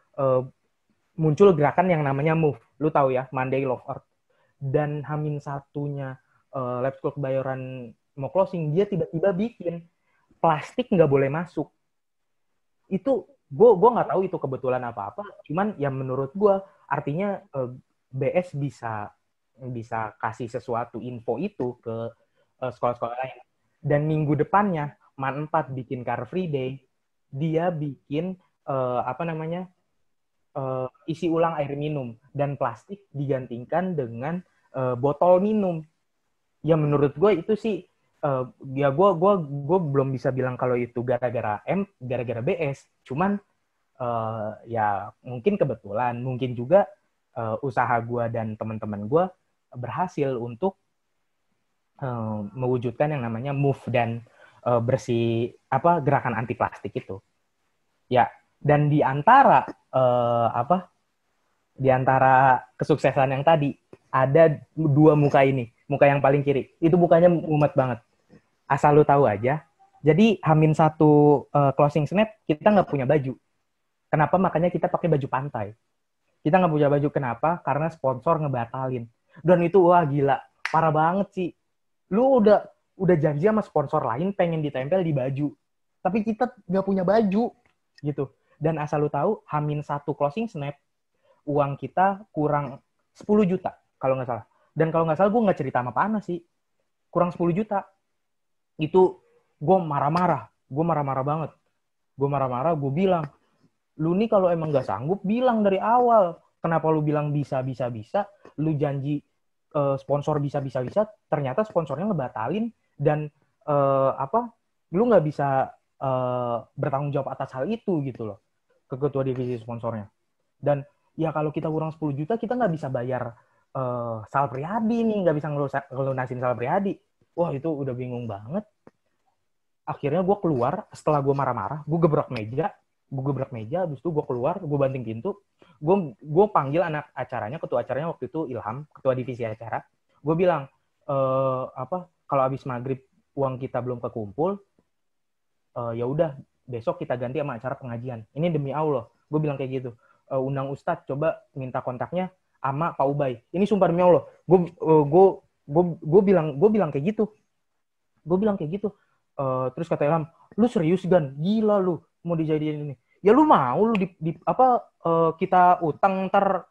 muncul gerakan yang namanya MOVE. Lu tahu ya, Monday Love Earth. Dan H-1-nya Lab School Kebayoran mau closing, dia tiba-tiba bikin plastik nggak boleh masuk. Itu gue nggak tahu itu kebetulan apa-apa. Cuman ya menurut gue artinya BS bisa kasih sesuatu info itu ke sekolah-sekolah lain. Dan minggu depannya Man 4 bikin Car Free Day, dia bikin isi ulang air minum dan plastik digantikan dengan botol minum. Ya menurut gue itu sih ya gue belum bisa bilang kalau itu gara-gara BS. Cuman ya mungkin kebetulan, mungkin juga usaha gue dan teman-teman gue berhasil untuk mewujudkan yang namanya MOVE dan gerakan anti plastik itu. Ya, dan di antara kesuksesan yang tadi ada dua muka ini, muka yang paling kiri. Itu mukanya mumet banget. Asal lu tahu aja. Jadi H-1 closing snap kita nggak punya baju. Kenapa? Makanya kita pakai baju pantai. Kita nggak punya baju. Kenapa? Karena sponsor ngebatalin. Dan itu wah gila, parah banget sih. Lu udah janji sama sponsor lain pengen ditempel di baju. Tapi kita nggak punya baju gitu. Dan asal lu tahu, H-1 closing snap, uang kita kurang 10 juta, kalau nggak salah. Dan kalau nggak salah, gue nggak cerita sama Pak Anas sih. Kurang 10 juta. Itu gue marah-marah. Gue marah-marah banget. Gue marah-marah, gue bilang, lu nih kalau emang nggak sanggup, bilang dari awal. Kenapa lu bilang bisa, lu janji sponsor bisa, ternyata sponsornya ngebatalin, dan lu nggak bisa bertanggung jawab atas hal itu gitu loh ke ketua divisi sponsornya. Dan ya kalau kita kurang 10 juta kita nggak bisa bayar Sal Priadi nih, nggak bisa ngelunasin Sal Priadi. Wah itu udah bingung banget. Akhirnya gue keluar setelah gue marah-marah, gue gebrak meja, habis itu gue keluar, gue banting pintu, gue panggil anak acaranya, ketua acaranya waktu itu Ilham, ketua divisi acara. Gue bilang kalau habis maghrib uang kita belum kekumpul, ya udah besok kita ganti sama acara pengajian. Ini demi Allah, gue bilang kayak gitu. Undang Ustadz, coba minta kontaknya sama Pak Ubay. Ini sumpah demi Allah, gue bilang kayak gitu. Terus kata Ilham, lu serius Gan? Gila lu mau dijadiin ini. Ya lu mau lu kita utang ntar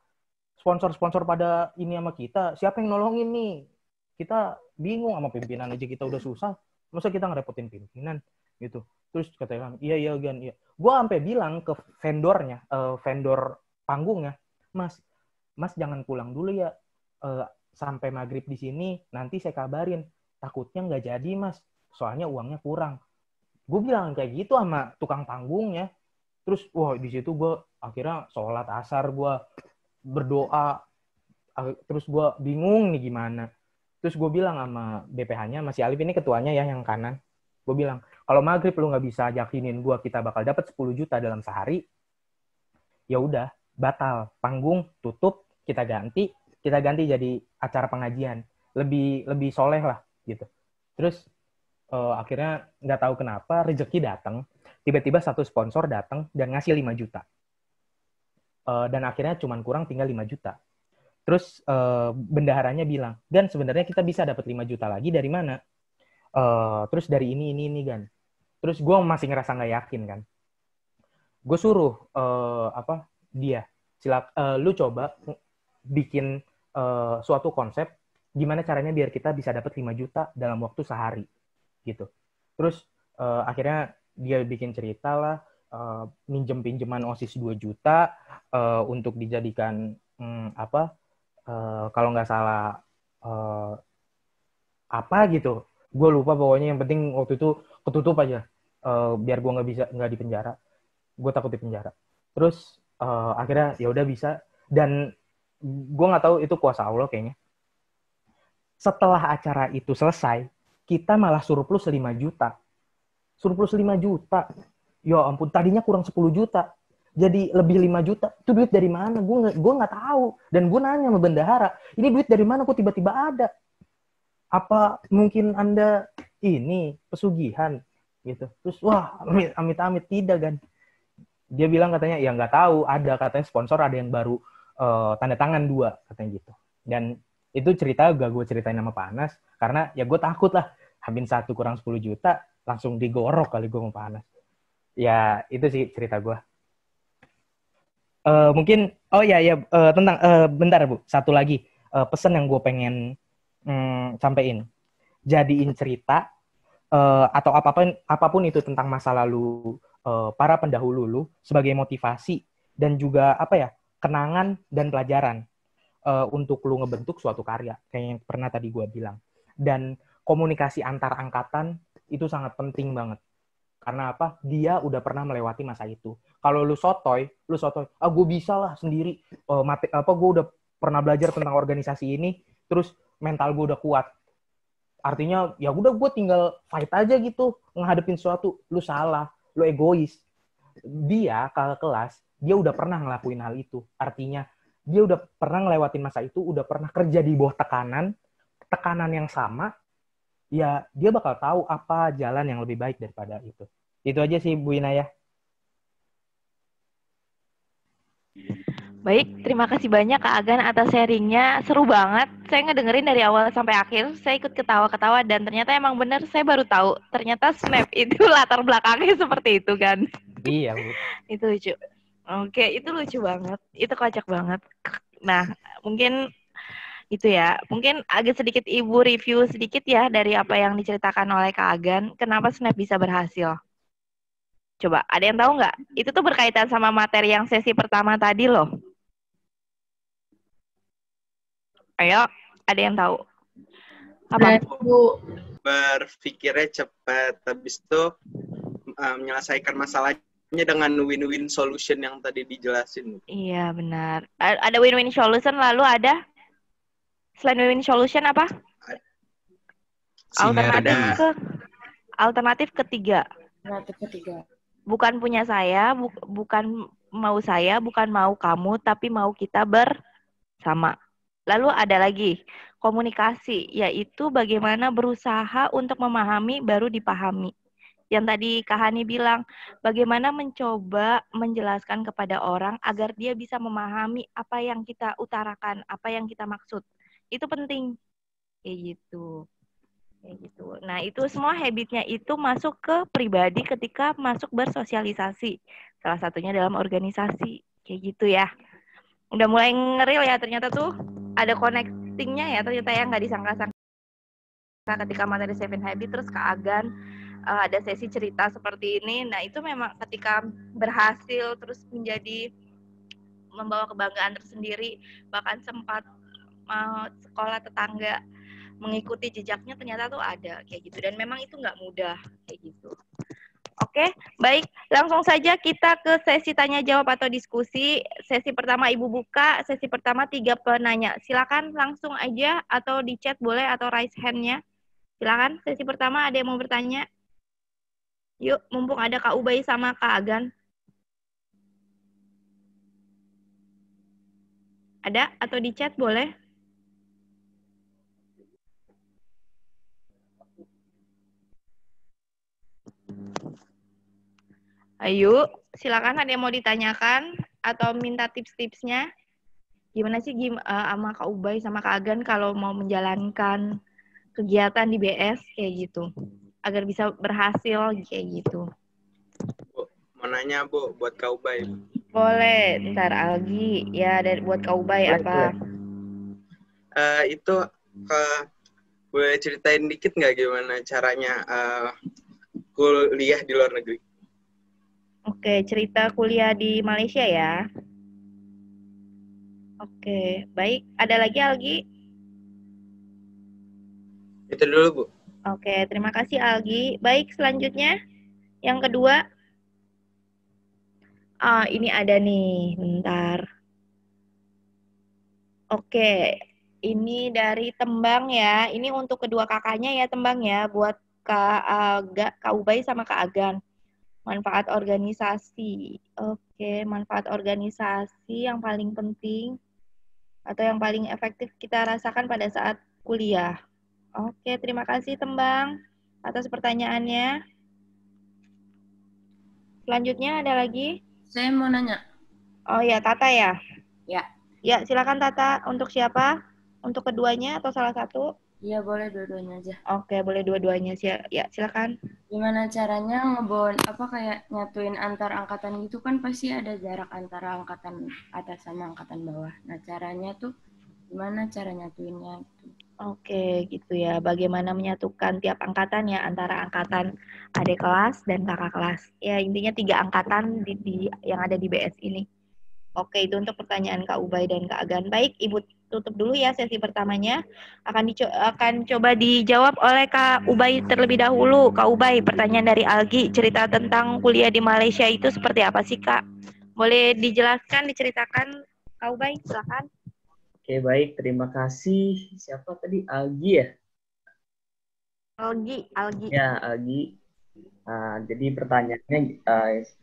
sponsor pada ini sama kita. Siapa yang nolongin nih? Kita bingung sama pimpinan aja, kita udah susah. Masa kita ngerepotin pimpinan gitu. Terus kata Ilham, iya Gan, iya. Gue sampai bilang ke vendornya, vendor panggungnya, Mas jangan pulang dulu ya, sampai maghrib di sini, nanti saya kabarin. Takutnya nggak jadi Mas, soalnya uangnya kurang. Gue bilang kayak gitu sama tukang panggungnya. Terus wah di situ gue akhirnya sholat asar, gue berdoa, terus gue bingung nih gimana. Terus gue bilang sama BPH-nya, Mas Alif ini ketuanya ya yang kanan. Gue bilang, kalau maghrib lu nggak bisa yakinin gue kita bakal dapat 10 juta dalam sehari, ya udah batal, panggung tutup, kita ganti jadi acara pengajian, lebih soleh lah gitu. Terus akhirnya nggak tahu kenapa rezeki datang, tiba-tiba satu sponsor datang dan ngasih 5 juta, dan akhirnya cuman kurang tinggal 5 juta. Terus bendaharanya bilang, Gan sebenarnya kita bisa dapat 5 juta lagi dari mana? Terus dari ini Gan. Terus gue masih ngerasa nggak yakin kan. Gue suruh dia, lu coba bikin suatu konsep gimana caranya biar kita bisa dapat 5 juta dalam waktu sehari gitu. Terus akhirnya dia bikin cerita lah, pinjeman OSIS 2 juta untuk dijadikan kalau nggak salah apa gitu. Gue lupa pokoknya, yang penting waktu itu ketutup aja biar gue nggak dipenjara. Gue takut dipenjara. Terus akhirnya ya udah bisa, dan gue nggak tahu itu kuasa Allah kayaknya. Setelah acara itu selesai, kita malah surplus 5 juta. Surplus 5 juta. Ya ampun, tadinya kurang 10 juta. Jadi lebih 5 juta. Itu duit dari mana? Gue nggak tahu. Dan gue nanya sama bendahara, ini duit dari mana kok tiba-tiba ada? Apa mungkin Anda ini pesugihan? gitu. Terus wah, amit-amit tidak kan. Dia bilang katanya ya nggak tahu, ada katanya sponsor ada yang baru tanda tangan 2 katanya gitu. Dan itu cerita gak gue ceritain sama Pak Anas karena ya gue takut lah Hamin 1 kurang 10 juta langsung digorok kali gue sama Pak Anas. Ya itu sih cerita gue. Mungkin tentang bentar Bu, satu lagi pesan yang gue pengen sampein. Jadiin cerita atau apapun itu tentang masa lalu para pendahulu lu sebagai motivasi dan juga kenangan dan pelajaran untuk lu ngebentuk suatu karya kayak yang pernah tadi gue bilang. Dan komunikasi antar angkatan itu sangat penting banget. Karena apa? Dia udah pernah melewati masa itu. Kalau lu sotoy, gue bisa lah sendiri. Gue udah pernah belajar tentang organisasi ini, terus mental gue udah kuat. Artinya ya udah gue tinggal fight aja gitu ngadepin sesuatu. Lu salah, lu egois. Dia kakak kelas, dia udah pernah ngelakuin hal itu. Artinya dia udah pernah ngelewatin masa itu, udah pernah kerja di bawah tekanan yang sama. Ya dia bakal tahu apa jalan yang lebih baik daripada itu. Itu aja sih Bu Inaya. Baik, terima kasih banyak Kak Agan atas sharingnya. Seru banget. Saya ngedengerin dari awal sampai akhir. Saya ikut ketawa-ketawa dan ternyata emang benar saya baru tahu. Ternyata Snap itu latar belakangnya seperti itu kan. Iya, Bu. Itu lucu. Oke, itu lucu banget. Itu kocak banget. Nah, mungkin itu ya. Mungkin agak sedikit Ibu review sedikit ya dari apa yang diceritakan oleh Kak Agan. Kenapa Snap bisa berhasil? Coba, ada yang tahu nggak? Itu tuh berkaitan sama materi yang sesi pertama tadi loh. Ayo, ada yang tahu? Apa? Bu, berpikirnya cepat, habis itu menyelesaikan masalahnya dengan win-win solution yang tadi dijelasin. Iya, benar. Ada win-win solution, lalu ada? Selain win-win solution apa? Alternatif ketiga. Bukan punya saya, bukan mau saya, bukan mau kamu, tapi mau kita bersama. Lalu ada lagi, komunikasi, yaitu bagaimana berusaha untuk memahami baru dipahami. Yang tadi Kak Hani bilang, bagaimana mencoba menjelaskan kepada orang agar dia bisa memahami apa yang kita utarakan, apa yang kita maksud. Itu penting. Kayak gitu. Nah, itu semua habitnya itu masuk ke pribadi ketika masuk bersosialisasi. Salah satunya dalam organisasi. Kayak gitu ya. Udah mulai ngeril ya, ternyata tuh ada connecting-nya ya, ternyata ya nggak disangka-sangka ketika materi Seven Habits terus Kak Agan ada sesi cerita seperti ini. Nah, itu memang ketika berhasil terus menjadi membawa kebanggaan tersendiri, bahkan sempat sekolah tetangga mengikuti jejaknya, ternyata tuh ada kayak gitu. Dan memang itu nggak mudah kayak gitu. Oke, baik. Langsung saja kita ke sesi tanya jawab atau diskusi. Sesi pertama Ibu buka, sesi pertama 3 penanya. Silakan langsung aja atau di chat boleh atau raise hand-nya. Silakan, sesi pertama ada yang mau bertanya? Yuk, mumpung ada Kak Ubay sama Kak Agan. Ada atau di chat boleh? Ayo, silakan ada yang mau ditanyakan atau minta tips-tipsnya. Gimana sih sama Kak Ubay sama Kak Agan kalau mau menjalankan kegiatan di BS kayak gitu, agar bisa berhasil kayak gitu. Bu, mau nanya Bu, buat Kak Ubay. Boleh, ntar Algi ya buat Kak Ubay apa? Itu boleh ceritain dikit nggak gimana caranya kuliah di luar negeri? Oke, cerita kuliah di Malaysia ya. Oke, baik. Ada lagi Algi? Itu dulu Bu. Oke, terima kasih Algi. Baik, selanjutnya yang kedua. Ini ada nih, bentar. Oke, ini dari Tembang ya. Ini untuk kedua kakaknya ya Tembang ya, buat Kak Ubay sama Kak Agan. Manfaat organisasi. Oke, manfaat organisasi yang paling penting atau yang paling efektif kita rasakan pada saat kuliah. Oke, terima kasih Tembang atas pertanyaannya. Selanjutnya ada lagi? Saya mau nanya. Oh ya, Tata ya? Ya. Ya, silakan Tata. Untuk siapa? Untuk keduanya atau salah satu? Iya, boleh dua-duanya aja. Oke, boleh dua-duanya. Ya, silakan. Gimana caranya kayak nyatuin antar angkatan gitu kan pasti ada jarak antara angkatan atas sama angkatan bawah. Nah, caranya tuh gimana cara nyatuinnya gitu. Oke, gitu ya. Bagaimana menyatukan tiap angkatan ya antara angkatan adik kelas dan kakak kelas. Ya, intinya 3 angkatan yang ada di BS ini. Oke, itu untuk pertanyaan Kak Ubay dan Kak Agan. Baik, Ibu tutup dulu ya sesi pertamanya. Akan coba dijawab oleh Kak Ubay terlebih dahulu. Kak Ubay, pertanyaan dari Algi, cerita tentang kuliah di Malaysia itu seperti apa sih, Kak? Boleh dijelaskan, diceritakan, Kak Ubay? Silakan. Oke, baik. Terima kasih. Siapa tadi? Algi ya? Algi. Ya, Algi. Jadi pertanyaannya,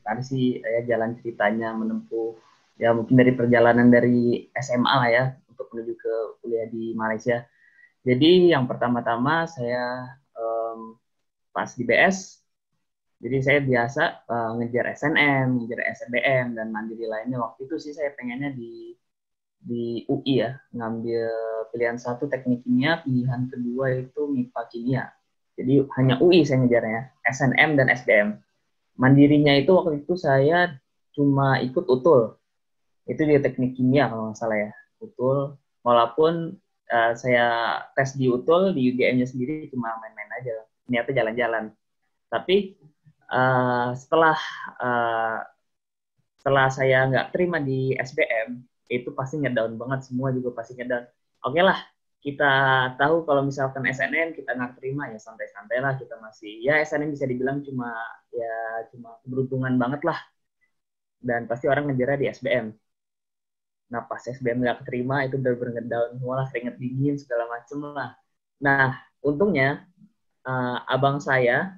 tadi sih ya jalan ceritanya menempuh, ya mungkin dari perjalanan dari SMA lah ya, untuk menuju ke kuliah di Malaysia. Jadi yang pertama-tama saya pas di BS, jadi saya biasa ngejar SNM, ngejar SNBM, dan mandiri lainnya. Waktu itu sih saya pengennya di UI ya, ngambil pilihan 1 teknik kimia, pilihan kedua itu MIPA kimia. Jadi hanya UI saya ngejarnya, SNM dan SBM. Mandirinya itu waktu itu saya cuma ikut UTUL. Itu dia teknik kimia kalau nggak salah ya, UTUL. Walaupun saya tes di UTUL, di UGM-nya sendiri cuma main-main aja, niatnya jalan-jalan. Tapi setelah saya nggak terima di SBM, itu pasti ngedown banget, semua juga pasti ngedown. Oke lah, kita tahu kalau misalkan SNM kita nggak terima ya santai-santai lah, kita masih ya SNM bisa dibilang cuma keberuntungan banget lah, dan pasti orang ngejarnya di SBM. Nah pas SBM nggak keterima itu bener-bener ngedown semua lah, keringet dingin segala macem lah. Nah untungnya abang saya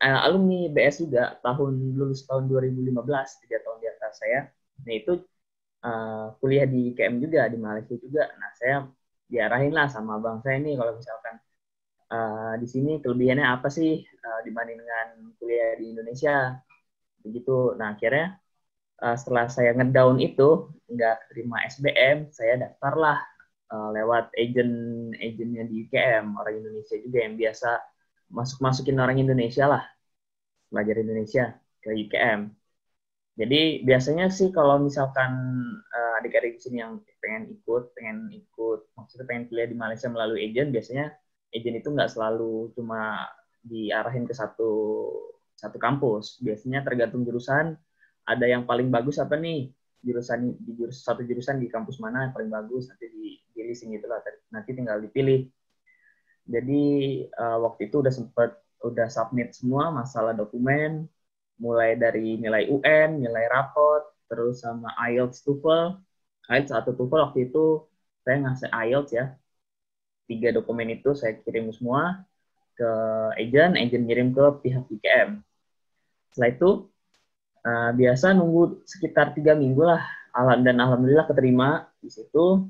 alumni BS juga, lulus tahun 2015, 3 tahun di atas saya. Nah itu kuliah di KM juga, di Malaysia juga. Nah saya diarahin lah sama abang saya ini, kalau misalkan di sini kelebihannya apa sih dibanding dengan kuliah di Indonesia, begitu. Nah akhirnya setelah saya ngedown itu nggak terima SBM, saya daftarlah lewat agennya di UKM, orang Indonesia juga yang biasa masukin orang Indonesia lah, belajar Indonesia ke UKM. Jadi biasanya sih kalau misalkan adik-adik di sini yang pengen ikut, maksudnya pengen kuliah di Malaysia melalui agen, biasanya agen itu nggak selalu cuma diarahin ke satu kampus. Biasanya tergantung jurusan, ada yang paling bagus apa nih, satu jurusan di kampus mana yang paling bagus, nanti di listing gitu lah, nanti tinggal dipilih. Jadi waktu itu udah submit semua masalah dokumen, mulai dari nilai UN, nilai rapot, terus sama IELTS, TOEFL. IELTS atau TOEFL waktu itu saya ngasih IELTS ya. 3 dokumen itu saya kirim semua ke agen ngirim ke pihak UKM. Setelah itu biasa nunggu sekitar 3 minggu lah, dan alhamdulillah keterima di situ.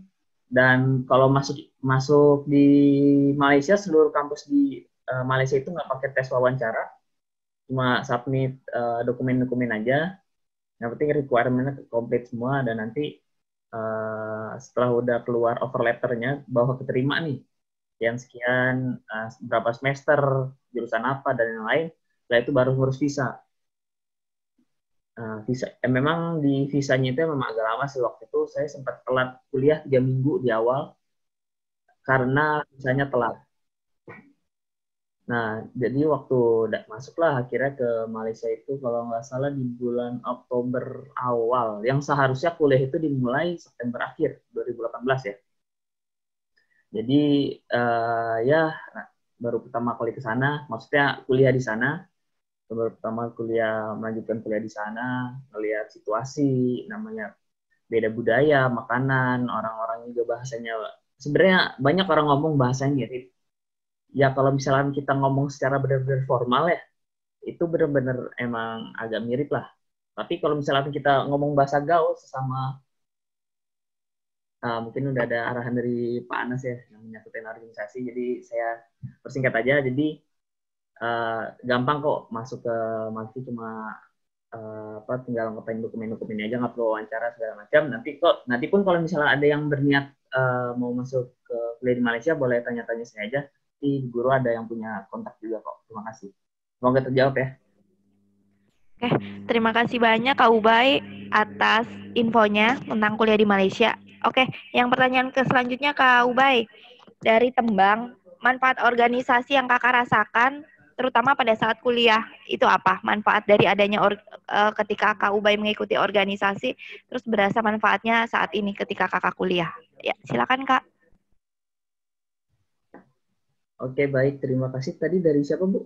Dan kalau masuk di Malaysia, seluruh kampus di Malaysia itu nggak pakai tes wawancara, cuma submit dokumen-dokumen aja. Yang penting requirement-nya komplit semua, dan nanti setelah udah keluar offer letter-nya bahwa keterima nih, yang sekian, berapa semester, jurusan apa, dan yang lain, setelah itu baru ngurus visa. Memang di visanya itu memang agak lama sih. Waktu itu saya sempat telat kuliah 3 minggu di awal karena visanya telat. Nah, jadi waktu masuklah akhirnya ke Malaysia itu kalau nggak salah di bulan Oktober awal, yang seharusnya kuliah itu dimulai September akhir 2018 ya. Jadi ya baru pertama kali ke sana, maksudnya kuliah di sana, baru pertama melanjutkan kuliah di sana, melihat situasi, namanya beda budaya, makanan, orang-orang juga bahasanya, sebenarnya banyak orang ngomong bahasanya mirip. Ya kalau misalnya kita ngomong secara benar-benar formal ya, itu benar-benar emang agak mirip lah. Tapi kalau misalnya kita ngomong bahasa gaul sesama, mungkin udah ada arahan dari Pak Anas ya, yang menyangkut organisasi, jadi saya persingkat aja. Jadi gampang kok masuk ke Malki, cuma tinggal ngapain dokumen-dokumennya aja, nggak perlu wawancara segala macam. Nanti pun kalau misalnya ada yang berniat mau masuk ke kuliah di Malaysia, boleh tanya-tanya saya aja. Di guru ada yang punya kontak juga kok. Terima kasih. Semoga terjawab ya. Oke, terima kasih banyak Kak Ubay atas infonya tentang kuliah di Malaysia. Oke, yang pertanyaan selanjutnya Kak Ubay. Dari Tembang, manfaat organisasi yang Kakak rasakan terutama pada saat kuliah itu apa? Manfaat dari adanya ketika Kak Ubay mengikuti organisasi, terus berasa manfaatnya saat ini ketika Kakak kuliah. Ya, silakan Kak. Oke, baik. Terima kasih. Tadi dari siapa, Bu?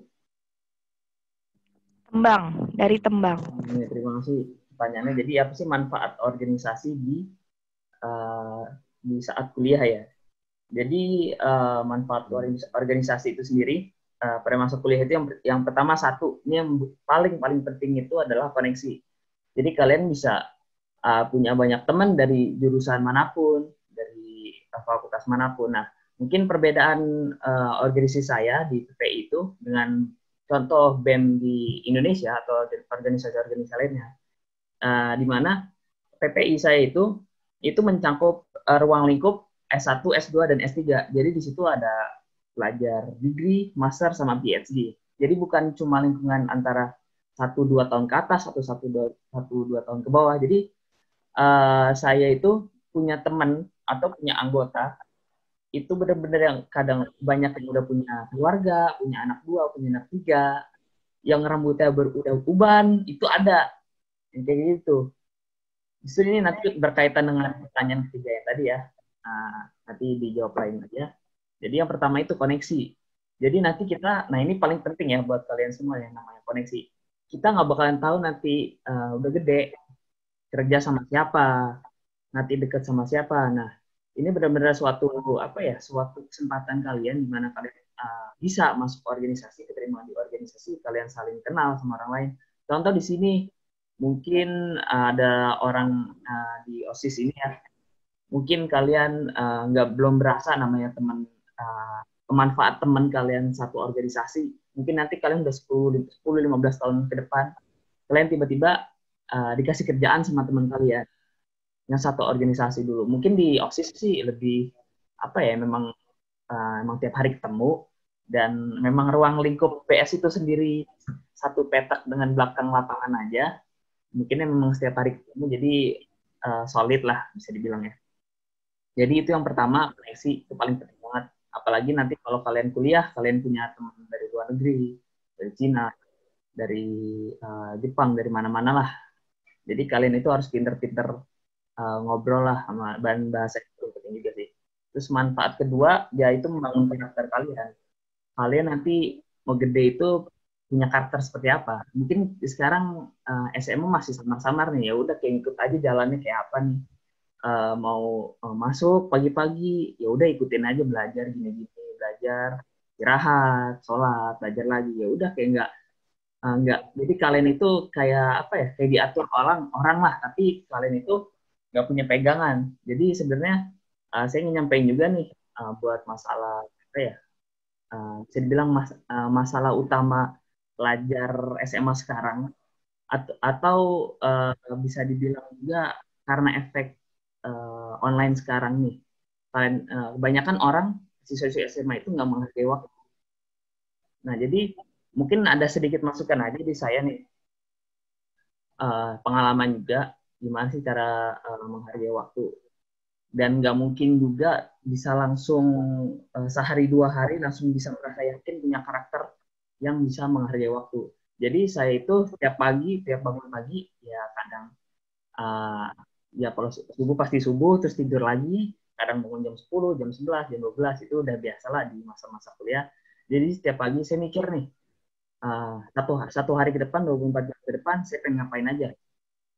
Tembang, dari Tembang. Ya, terima kasih pertanyaannya. Jadi apa sih manfaat organisasi di saat kuliah ya? Jadi manfaat organisasi itu sendiri pada masa kuliah itu yang pertama satu, ini yang paling penting itu adalah koneksi. Jadi kalian bisa punya banyak teman dari jurusan manapun, dari fakultas manapun. Nah, mungkin perbedaan organisasi saya di PPI itu dengan contoh BEM di Indonesia atau organisasi-organisasi lainnya, di mana PPI saya itu mencakup ruang lingkup S1, S2, dan S3. Jadi di situ ada belajar degree, master, sama PhD. Jadi bukan cuma lingkungan antara 1-2 tahun ke atas atau 1-2 tahun ke bawah. Jadi saya itu punya teman atau punya anggota itu benar-benar yang kadang banyak yang udah punya keluarga, punya anak 2, punya anak 3, yang rambutnya udah uban, itu ada. Yang kayak gitu. Justru ini nanti berkaitan dengan pertanyaan ketiga yang tadi ya. Nanti dijawab lain aja. Jadi yang pertama itu koneksi. Jadi nanti nah ini paling penting ya buat kalian semua yang namanya koneksi. Kita nggak bakalan tahu nanti udah gede kerja sama siapa, nanti deket sama siapa. Nah, ini benar-benar suatu kesempatan kalian di mana kalian bisa masuk organisasi, keterima di organisasi, kalian saling kenal sama orang lain. Contoh di sini mungkin ada orang di OSIS ini ya. Mungkin kalian belum berasa namanya pemanfaat teman kalian satu organisasi. Mungkin nanti kalian udah 10-15 tahun ke depan, kalian tiba-tiba dikasih kerjaan sama teman kalian yang satu organisasi dulu. Mungkin di OSIS sih lebih memang tiap hari ketemu, dan memang ruang lingkup PS itu sendiri satu petak dengan belakang lapangan aja. Mungkin memang setiap hari ketemu, jadi solid lah bisa dibilang ya. Jadi itu yang pertama, koneksi itu paling penting banget. Apalagi nanti kalau kalian kuliah, kalian punya teman dari luar negeri, dari Cina, dari Jepang, dari mana-mana lah. Jadi kalian itu harus pinter-pinter ngobrol lah sama bahasa itu penting juga sih. Terus manfaat kedua, yaitu membangun karakter kalian. Kalian nanti mau gede itu punya karakter seperti apa? Mungkin sekarang SMA masih samar-samar nih, ya udah kayak ikut aja jalannya kayak apa nih. Mau masuk pagi-pagi, ya udah ikutin aja, belajar gini-gini, belajar, istirahat, sholat, belajar lagi, ya udah kayak nggak. Jadi kalian itu kayak kayak diatur orang lah, tapi kalian itu nggak punya pegangan. Jadi sebenarnya saya ingin nyampein juga nih buat masalah bisa dibilang masalah utama pelajar SMA sekarang, atau bisa dibilang juga karena efek online sekarang nih. Kebanyakan orang siswa-siswa SMA itu nggak menghargai waktu. Nah, jadi mungkin ada sedikit masukan aja di saya nih, pengalaman juga gimana sih cara menghargai waktu. Dan nggak mungkin juga bisa langsung sehari 2 hari langsung bisa merasa yakin punya karakter yang bisa menghargai waktu. Jadi saya itu tiap bangun pagi ya kadang ya kalau subuh pasti subuh, terus tidur lagi, kadang bangun jam 10, jam 11, jam 12, itu udah biasa lah di masa-masa kuliah. Jadi setiap pagi saya mikir nih, satu hari ke depan, 24 jam ke depan, saya pengen ngapain aja.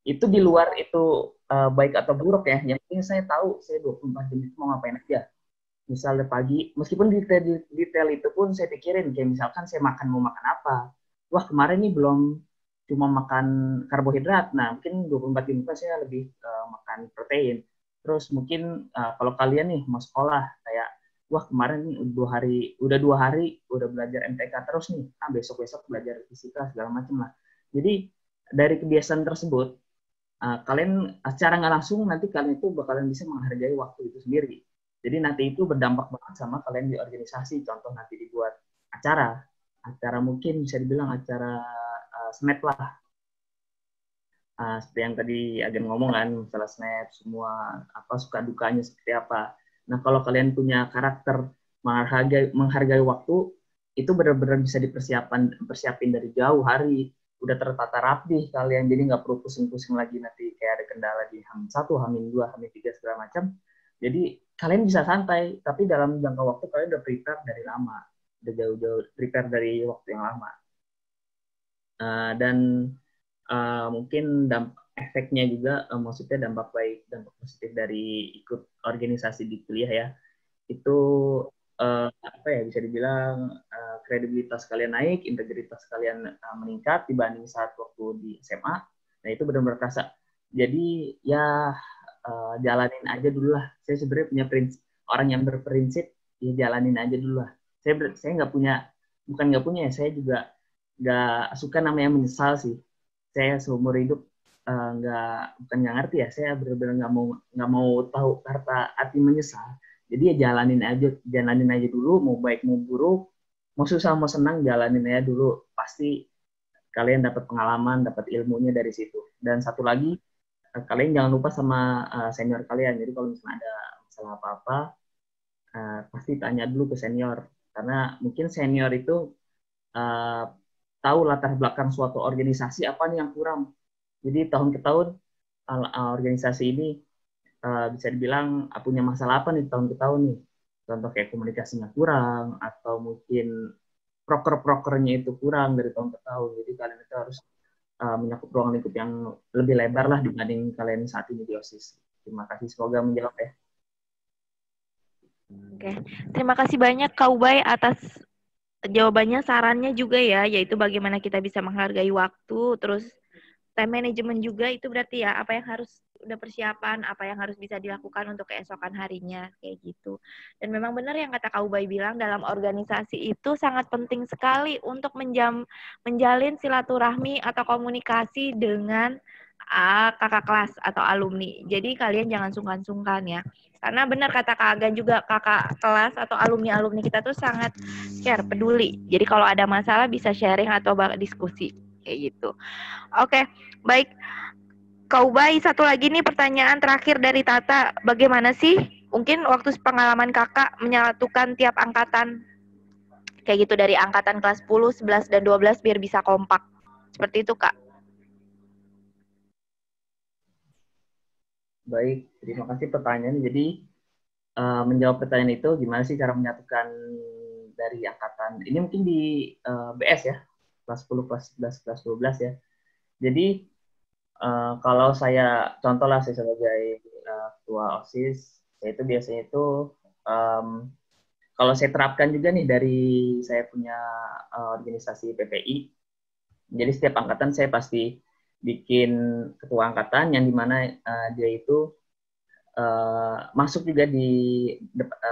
Itu di luar itu baik atau buruk ya, yang penting saya tahu saya 24 jam itu mau ngapain aja. Misalnya pagi, meskipun detail itu pun saya pikirin, kayak misalkan saya mau makan apa. Wah, kemarin nih belum cuma makan karbohidrat, nah mungkin 24 jam saya lebih makan protein. Terus mungkin kalau kalian nih mau sekolah, kayak wah kemarin nih udah 2 hari udah belajar MTK terus nih, besok belajar fisika segala macam lah. Jadi dari kebiasaan tersebut, kalian secara nggak langsung nanti kalian itu bakalan bisa menghargai waktu itu sendiri. Jadi nanti itu berdampak banget sama kalian di organisasi. Contoh nanti dibuat acara mungkin bisa dibilang acara snap lah. Seperti yang tadi Agen ngomong kan, masalah snap, semua apa suka dukanya seperti apa. Nah kalau kalian punya karakter menghargai waktu, itu benar-benar bisa persiapin dari jauh hari, udah tertata rapi kalian, jadi nggak perlu pusing-pusing lagi nanti kayak ada kendala di H1, H2, H3 segala macam. Jadi kalian bisa santai, tapi dalam jangka waktu kalian udah prepare dari lama, udah jauh-jauh prepare dari waktu yang lama. Dan mungkin efeknya juga, maksudnya dampak positif dari ikut organisasi di kuliah ya, itu apa ya, bisa dibilang kredibilitas kalian naik, integritas kalian meningkat dibanding saat waktu di SMA. Nah itu benar-benar kerasa. Jadi ya jalanin aja dulu lah. Saya sebenarnya punya prinsip, orang yang berprinsip ya jalanin aja dulu lah. Saya bukan nggak punya ya, saya juga nggak suka namanya menyesal sih. Saya seumur hidup bukan nggak ngerti ya, saya benar-benar nggak mau tahu kata arti menyesal. Jadi ya jalanin aja dulu, mau baik mau buruk, mau susah mau senang, jalanin aja dulu. Pasti kalian dapat pengalaman, dapat ilmunya dari situ. Dan satu lagi, kalian jangan lupa sama senior kalian. Jadi kalau misalnya ada masalah apa-apa, pasti tanya dulu ke senior. Karena mungkin senior itu tahu latar belakang suatu organisasi apa nih yang kurang. Jadi tahun ke tahun organisasi ini bisa dibilang punya masalah apa nih tahun ke tahun nih. Contoh kayak komunikasinya kurang, atau mungkin proker-prokernya itu kurang dari tahun ke tahun. Jadi kalian itu harus menyakup ruang lingkup yang lebih lebar lah dibanding kalian saat ini di OSIS. Terima kasih, semoga menjawab ya. Oke, terima kasih banyak Kak Ubay atas jawabannya, sarannya juga ya, yaitu bagaimana kita bisa menghargai waktu, terus time management juga. Itu berarti ya apa yang harus udah persiapan, apa yang harus bisa dilakukan untuk keesokan harinya, kayak gitu. Dan memang benar yang kata Kak Ubay bilang, dalam organisasi itu sangat penting sekali untuk menjalin silaturahmi atau komunikasi dengan kakak kelas atau alumni. Jadi kalian jangan sungkan-sungkan ya. Karena benar kata Kak Agan juga, kakak kelas atau alumni-alumni kita tuh sangat care, peduli. Jadi kalau ada masalah bisa sharing atau diskusi, kayak gitu. Oke, baik. Kak Ubay, satu lagi nih pertanyaan terakhir dari Tata. Bagaimana sih mungkin waktu pengalaman kakak menyatukan tiap angkatan, kayak gitu, dari angkatan kelas 10, 11, dan 12 biar bisa kompak? Seperti itu, Kak. Baik, terima kasih pertanyaannya. Jadi menjawab pertanyaan itu, gimana sih cara menyatukan dari angkatan? Ini mungkin di BS ya, kelas 10, kelas 11, kelas 12 ya. Jadi kalau saya, contoh lah saya sebagai ketua OSIS, yaitu biasanya itu kalau saya terapkan juga nih dari saya punya organisasi PPI, jadi setiap angkatan saya pasti bikin ketua angkatan yang dimana dia itu masuk juga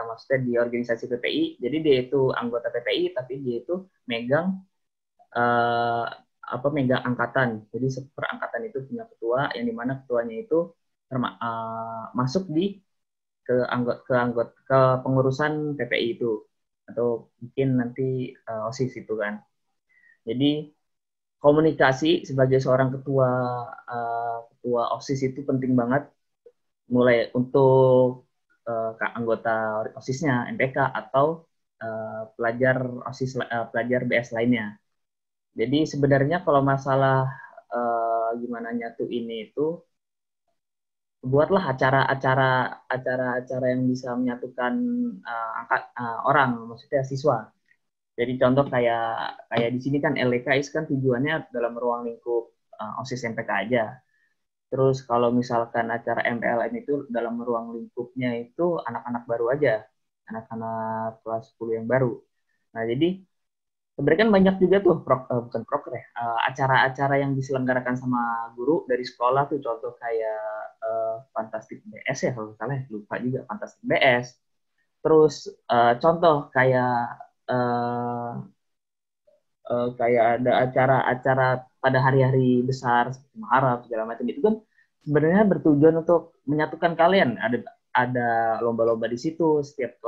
maksudnya di organisasi PPI. Jadi dia itu anggota PPI, tapi dia itu megang megang angkatan. Jadi per angkatan itu punya ketua, yang dimana ketuanya itu masuk ke pengurusan PPI itu, atau mungkin nanti OSIS itu kan. Jadi komunikasi sebagai seorang ketua OSIS itu penting banget, mulai untuk anggota OSISnya, MPK, atau pelajar OSIS, pelajar BS lainnya. Jadi sebenarnya kalau masalah gimana nyatu ini itu, buatlah acara-acara yang bisa menyatukan orang, maksudnya siswa. Jadi contoh kayak di sini kan LDKIS kan tujuannya dalam ruang lingkup OSIS MPK aja. Terus kalau misalkan acara MPLM itu dalam ruang lingkupnya itu anak-anak baru aja, anak-anak kelas 10 yang baru. Nah jadi sebenarnya kan banyak juga tuh bukan proker ya, acara-acara yang diselenggarakan sama guru dari sekolah tuh, contoh kayak Fantastic BS ya kalau salah, lupa juga, Fantastic BS. Terus contoh kayak ada acara-acara pada hari-hari besar seperti Muharram segala macam itu kan sebenarnya bertujuan untuk menyatukan kalian. Ada lomba-lomba di situ, setiap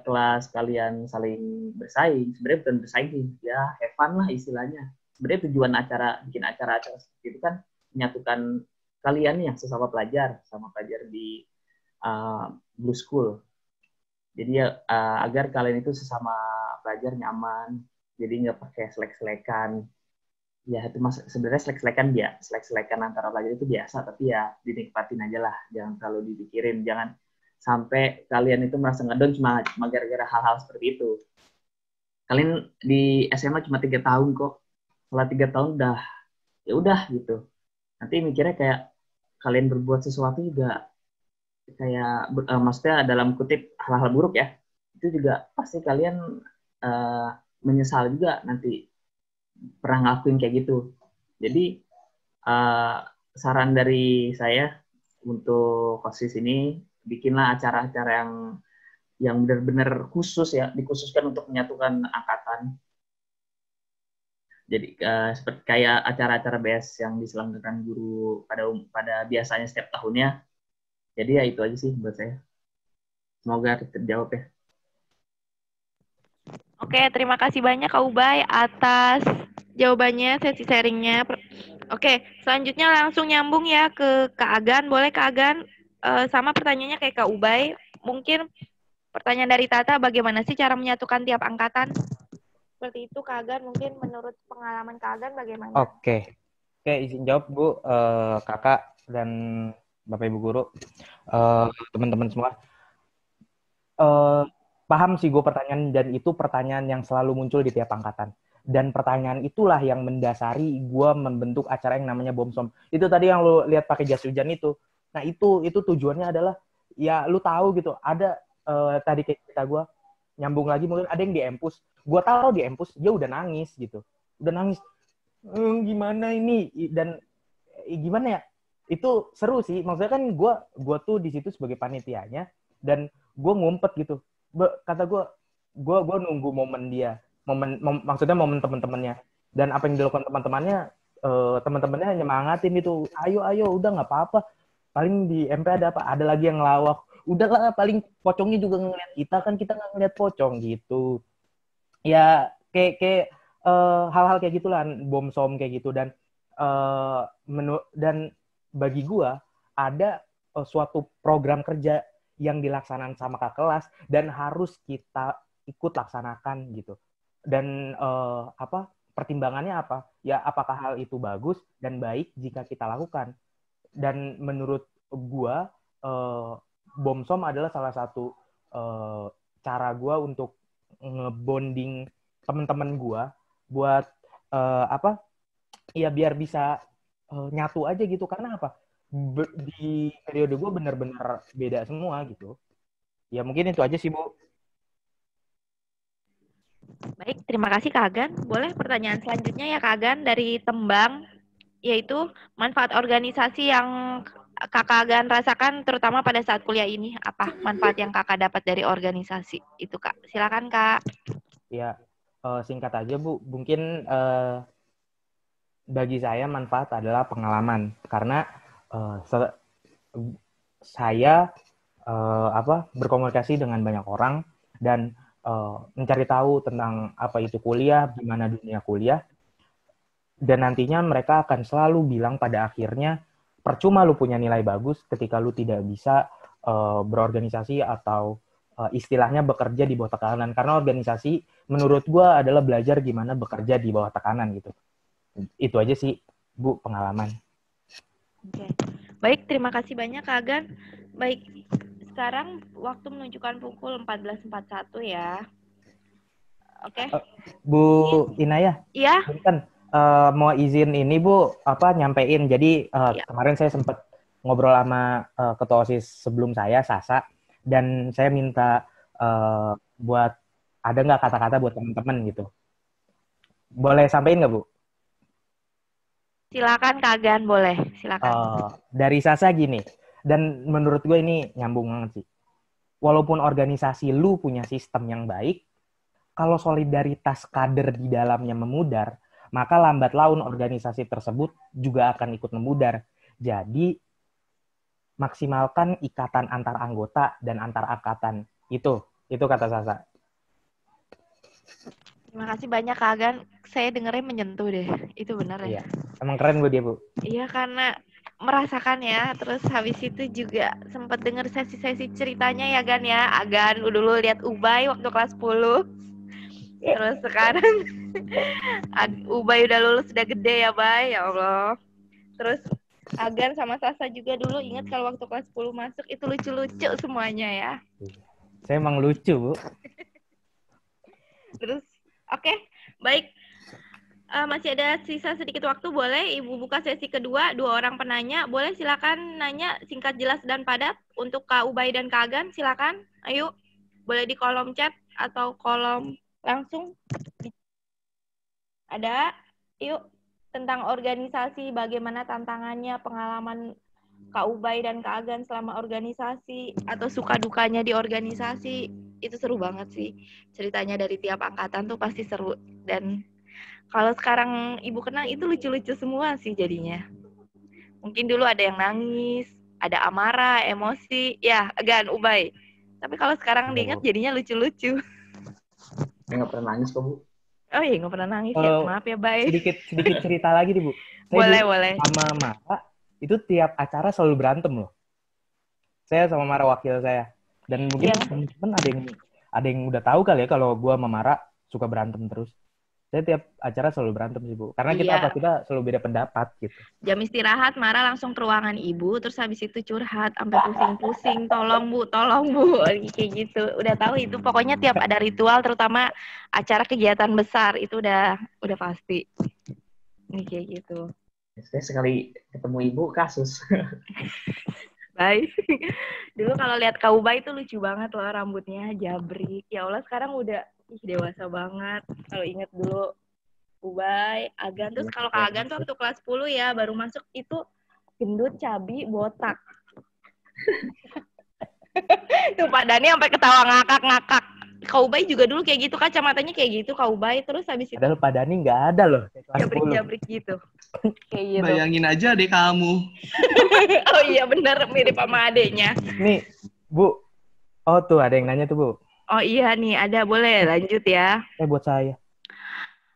kelas kalian saling bersaing. Sebenarnya bukan bersaing sih, ya have fun lah istilahnya. Sebenarnya tujuan bikin acara-acara seperti itu kan menyatukan kalian yang sesama pelajar di Blue School. Jadi agar kalian itu sesama pelajar nyaman, jadi nggak pakai selek-selekan. Ya itu sebenarnya selek-selekan antara pelajar itu biasa, tapi ya dinikmatin aja lah, jangan terlalu dipikirin, jangan sampai kalian itu merasa ngedon cuma gara-gara hal-hal seperti itu. Kalian di SMA cuma 3 tahun kok, setelah 3 tahun ya udah gitu. Nanti mikirnya kayak kalian berbuat sesuatu juga kayak maksudnya dalam kutip hal-hal buruk ya, itu juga pasti kalian menyesal juga nanti pernah ngelakuin kayak gitu. Jadi saran dari saya untuk OSIS ini, bikinlah acara-acara yang benar-benar khusus ya, dikhususkan untuk menyatukan angkatan. Jadi seperti kayak acara-acara BS yang diselenggarakan guru pada biasanya setiap tahunnya. Jadi ya itu aja sih buat saya. Semoga terjawab ya. Oke, terima kasih banyak Kak Ubay atas jawabannya, sesi sharingnya. Oke, selanjutnya langsung nyambung ya ke Kak Agan. Boleh Kak Agan, sama pertanyaannya kayak Kak Ubay. Mungkin pertanyaan dari Tata, bagaimana sih cara menyatukan tiap angkatan? Seperti itu Kak Agan, mungkin menurut pengalaman Kak Agan bagaimana? Oke, izin jawab Bu, Kakak dan Bapak Ibu Guru, teman-teman semua. Paham sih gue pertanyaan, dan itu pertanyaan yang selalu muncul di tiap angkatan. Dan pertanyaan itulah yang mendasari gue membentuk acara yang namanya BOMSOM. Itu tadi yang lo lihat pakai jas hujan itu. Nah itu tujuannya adalah, ya lu tahu gitu, ada tadi kayak kita gue, nyambung lagi mungkin ada yang di Empus. Gue taruh di Empus, dia udah nangis gitu. Udah nangis. Gimana ini? Dan gimana ya? Itu seru sih. Maksudnya kan gue tuh di situ sebagai panitianya, dan gue ngumpet gitu. Kata gue nunggu momen dia. Maksudnya momen teman-temannya. Dan apa yang dilakukan teman-temannya nyemangatin itu. Ayo, udah nggak apa-apa. Paling di MP ada apa? Ada lagi yang ngelawak. Udahlah, paling pocongnya juga ngeliat kita, kan kita nggak ngeliat pocong gitu. Ya kayak hal-hal kayak gitulah, BOMSOM kayak gitu. Dan dan bagi gue ada suatu program kerja yang dilaksanakan sama kakak kelas dan harus kita ikut laksanakan gitu. Dan pertimbangannya apa? Ya apakah hal itu bagus dan baik jika kita lakukan. Dan menurut gua BOMSOM adalah salah satu cara gua untuk ngebonding teman-teman gua buat ya biar bisa nyatu aja gitu. Karena apa? Di periode gue benar-benar beda semua gitu. Ya mungkin itu aja sih Bu. Baik, terima kasih Kak Agan. Boleh pertanyaan selanjutnya ya Kak Agan dari Tembang, yaitu manfaat organisasi yang Kakak Agan rasakan terutama pada saat kuliah ini. Apa manfaat yang Kakak dapat dari organisasi itu Kak? Silakan Kak. Ya, singkat aja Bu. Mungkin bagi saya manfaat adalah pengalaman. Karena saya berkomunikasi dengan banyak orang dan mencari tahu tentang apa itu kuliah, gimana dunia kuliah, dan nantinya mereka akan selalu bilang pada akhirnya percuma lu punya nilai bagus ketika lu tidak bisa berorganisasi atau istilahnya bekerja di bawah tekanan. Karena organisasi menurut gue adalah belajar gimana bekerja di bawah tekanan gitu. Itu aja sih Bu pengalaman. Oke. Baik, terima kasih banyak Kak Agan. Baik, sekarang waktu menunjukkan pukul 14.41 ya. Oke. Bu Inayah. Iya. Kan mau izin ini Bu nyampein. Jadi kemarin saya sempat ngobrol sama ketua OSIS sebelum saya, Sasa, dan saya minta buat ada nggak kata-kata buat teman-teman gitu. Boleh sampein nggak Bu? Silakan Kak Agan, boleh. Silakan. Dari Sasa gini, dan menurut gue ini nyambung banget sih. Walaupun organisasi lu punya sistem yang baik, kalau solidaritas kader di dalamnya memudar, maka lambat laun organisasi tersebut juga akan ikut memudar. Jadi, maksimalkan ikatan antar anggota dan antar angkatan. Itu kata Sasa. Terima kasih banyak Kak Agan. Saya dengernya menyentuh deh. Itu benar ya? Iya. Emang keren gue dia, Bu. Iya, karena merasakan ya. Terus habis itu juga sempat denger sesi-sesi ceritanya ya Gan ya. Agan dulu lihat Ubay waktu kelas 10. Terus sekarang Ubay udah lulus, udah gede ya, Bay. Ya Allah. Terus Agan sama Sasa juga dulu ingat kalau waktu kelas 10 masuk itu lucu-lucu semuanya ya. Saya emang lucu, Bu. Terus oke, baik. Masih ada sisa sedikit waktu, boleh Ibu buka sesi kedua, 2 orang penanya. Boleh silakan nanya singkat, jelas, dan padat. Untuk Kak Ubay dan Kak Agan, silakan. Ayo, boleh di kolom chat atau kolom langsung. Ada? Yuk, tentang organisasi, bagaimana tantangannya, pengalaman Kak Ubay dan Kak Agan selama organisasi, atau suka dukanya di organisasi. Itu seru banget sih. Ceritanya dari tiap angkatan tuh pasti seru. Dan kalau sekarang Ibu kenal itu lucu-lucu semua sih jadinya. Mungkin dulu ada yang nangis, ada amarah, emosi. Ya, Agan, Ubay. Tapi kalau sekarang diingat jadinya lucu-lucu. Saya nggak pernah nangis kok, Bu. Oh iya, nggak pernah nangis ya. Maaf ya, Bay. Sedikit cerita lagi nih, Bu. Boleh. Sama Mara, itu tiap acara selalu berantem loh. Saya sama Mara wakil saya. Dan mungkin teman-teman ada yang udah tahu kali ya kalau gue sama Mara suka berantem terus. Saya tiap acara selalu berantem sih, Bu. Karena kita selalu beda pendapat gitu. Jam istirahat, Mara langsung ke ruangan Ibu, terus habis itu curhat, sampai pusing-pusing, tolong Bu, kayak gitu. Udah tahu itu, pokoknya tiap ada ritual, terutama acara kegiatan besar, itu udah pasti. Ini kayak gitu. Saya sekali ketemu Ibu, kasus. Baik. Dulu kalau lihat Kak Ubay itu lucu banget loh, rambutnya jabrik. Ya Allah, sekarang udah dewasa banget. Kalau inget dulu Ubay, Agan. Terus kalau Kak Agan tuh waktu kelas 10 ya, baru masuk itu gendut, cabi, botak. Tuh Pak Dani sampai ketawa ngakak-ngakak. Kak Ubay juga dulu kayak gitu, kacamatanya kayak gitu Kak Ubay. Terus habis itu padahal Pak Dani nggak ada loh. Jabrik-jabrik gitu. Kayak gitu. Bayangin aja deh kamu. Oh iya benar, mirip sama adeknya. Nih, Bu. Oh tuh ada yang nanya tuh, Bu. Oh iya nih, ada. Boleh lanjut ya. Buat saya.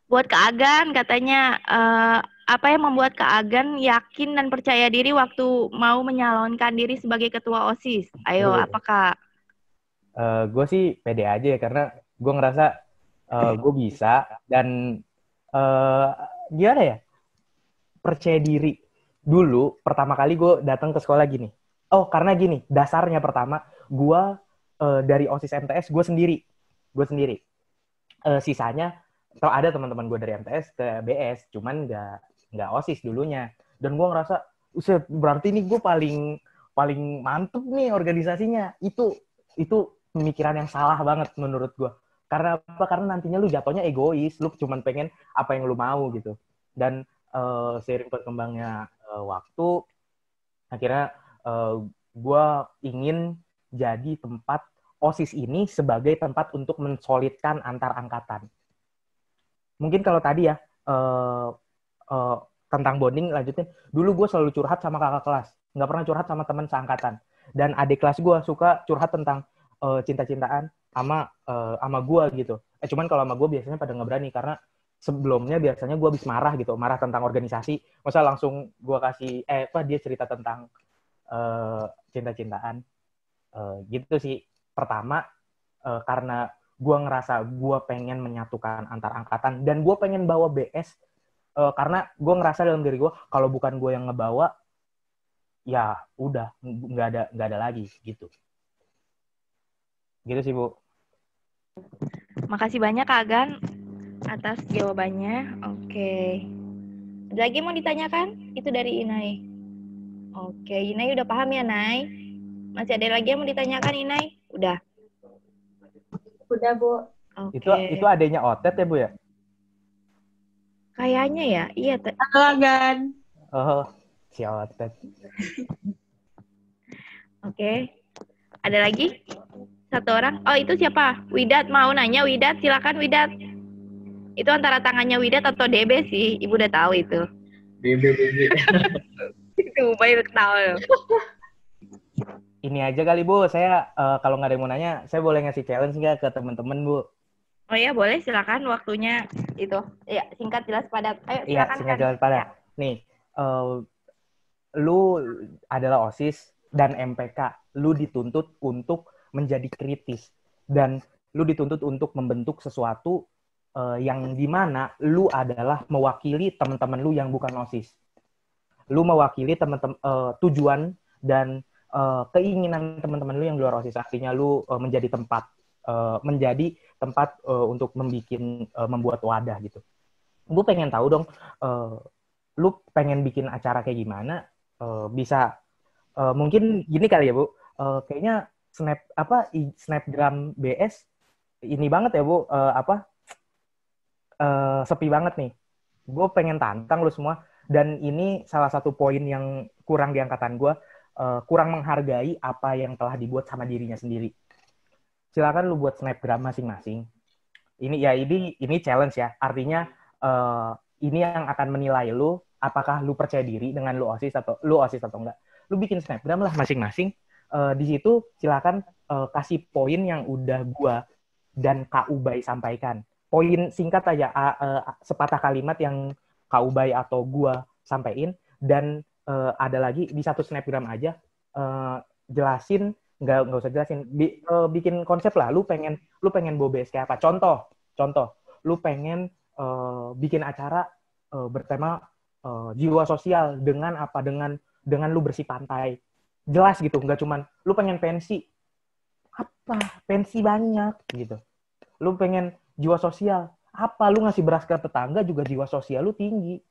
Buat Kak Agan, katanya apa yang membuat Kak Agan yakin dan percaya diri waktu mau menyalonkan diri sebagai ketua OSIS? Ayo, apa Kak? Gue sih pede aja ya, karena gue ngerasa gue bisa. Dan gimana ya? Percaya diri. Dulu, pertama kali gue datang ke sekolah gini. Oh, karena gini, dasarnya pertama, gue dari OSIS MTS gue sendiri. Sisanya ada teman-teman gue dari MTS ke BS, cuman nggak OSIS dulunya. Dan gue ngerasa, berarti ini gue paling mantep nih organisasinya. Itu pemikiran yang salah banget menurut gue. Karena apa? Karena nantinya lu jatuhnya egois, lu cuman pengen apa yang lu mau gitu. Dan seiring berkembangnya waktu, akhirnya gue ingin jadi tempat OSIS ini sebagai tempat untuk mensolidkan antar angkatan. Mungkin kalau tadi ya, tentang bonding, lanjutin. Dulu gue selalu curhat sama kakak kelas. Nggak pernah curhat sama teman seangkatan. Dan adik kelas gue suka curhat tentang cinta-cintaan sama gue gitu. Cuman kalau sama gue biasanya pada nggak berani, karena sebelumnya biasanya gue habis marah gitu. Marah tentang organisasi. Masa langsung gue kasih, dia cerita tentang cinta-cintaan. Gitu sih. Pertama, karena gue ngerasa gue pengen menyatukan antar angkatan, dan gue pengen bawa BS, karena gue ngerasa dalam diri gue, kalau bukan gue yang ngebawa, ya udah, nggak ada lagi, gitu. Gitu sih, Bu. Makasih banyak Kak Agan atas jawabannya. Oke. Ada lagi mau ditanyakan? Itu dari Inai. Oke, Inai udah paham ya, Nay? Masih ada lagi yang mau ditanyakan, Inai? Udah. Udah, Bu. Oke. Itu adanya Otet ya, Bu ya? Kayaknya ya. Iya. Agan. Oh, si Otet. Oke. Ada lagi? Satu orang. Oh, itu siapa? Widat mau nanya. Widat, silakan Widat. Itu antara tangannya Widat atau DB sih. Ibu udah tahu itu. DB. Itu Ubay udah tahu. Ini aja kali Bu, saya kalau nggak ada yang mau nanya, saya boleh ngasih challenge nggak ke teman-teman Bu? Oh iya boleh, silakan waktunya itu. Ya, singkat jelas padat. Ayo Iya, silakan. singkat Kan. jelas padat. Ya. Nih, lu adalah OSIS dan MPK. Lu dituntut untuk menjadi kritis. Dan lu dituntut untuk membentuk sesuatu yang dimana lu adalah mewakili teman-teman lu yang bukan OSIS. Lu mewakili teman-teman tujuan dan keinginan teman-teman lu yang di luar OSIS. Artinya lu menjadi tempat untuk membuat wadah gitu. Gue pengen tahu dong, lu pengen bikin acara kayak gimana? Bisa mungkin gini kali ya Bu, kayaknya Snapgram BS ini banget ya Bu, sepi banget nih. Gue pengen tantang lu semua, dan ini salah satu poin yang kurang di angkatan gue, kurang menghargai apa yang telah dibuat sama dirinya sendiri. Silakan lu buat Snapgram masing-masing. Ini challenge ya. Artinya ini yang akan menilai lu apakah lu percaya diri dengan lu OSIS atau enggak. Lu bikin Snapgram lah masing-masing. Di situ silakan kasih poin yang udah gua dan Kak Ubay sampaikan. Poin singkat aja, sepatah kalimat yang Kak Ubay atau gua sampaikan, dan ada lagi di satu Snapgram aja, jelasin, nggak usah jelasin, bikin konsep lah. Lu pengen BOBS kayak apa? Contoh, lu pengen bikin acara bertema jiwa sosial dengan apa? Dengan lu bersih pantai. Jelas gitu, nggak cuman lu pengen pensi. Apa? Pensi banyak gitu. Lu pengen jiwa sosial. Apa? Lu ngasih beras ke tetangga juga jiwa sosial lu tinggi.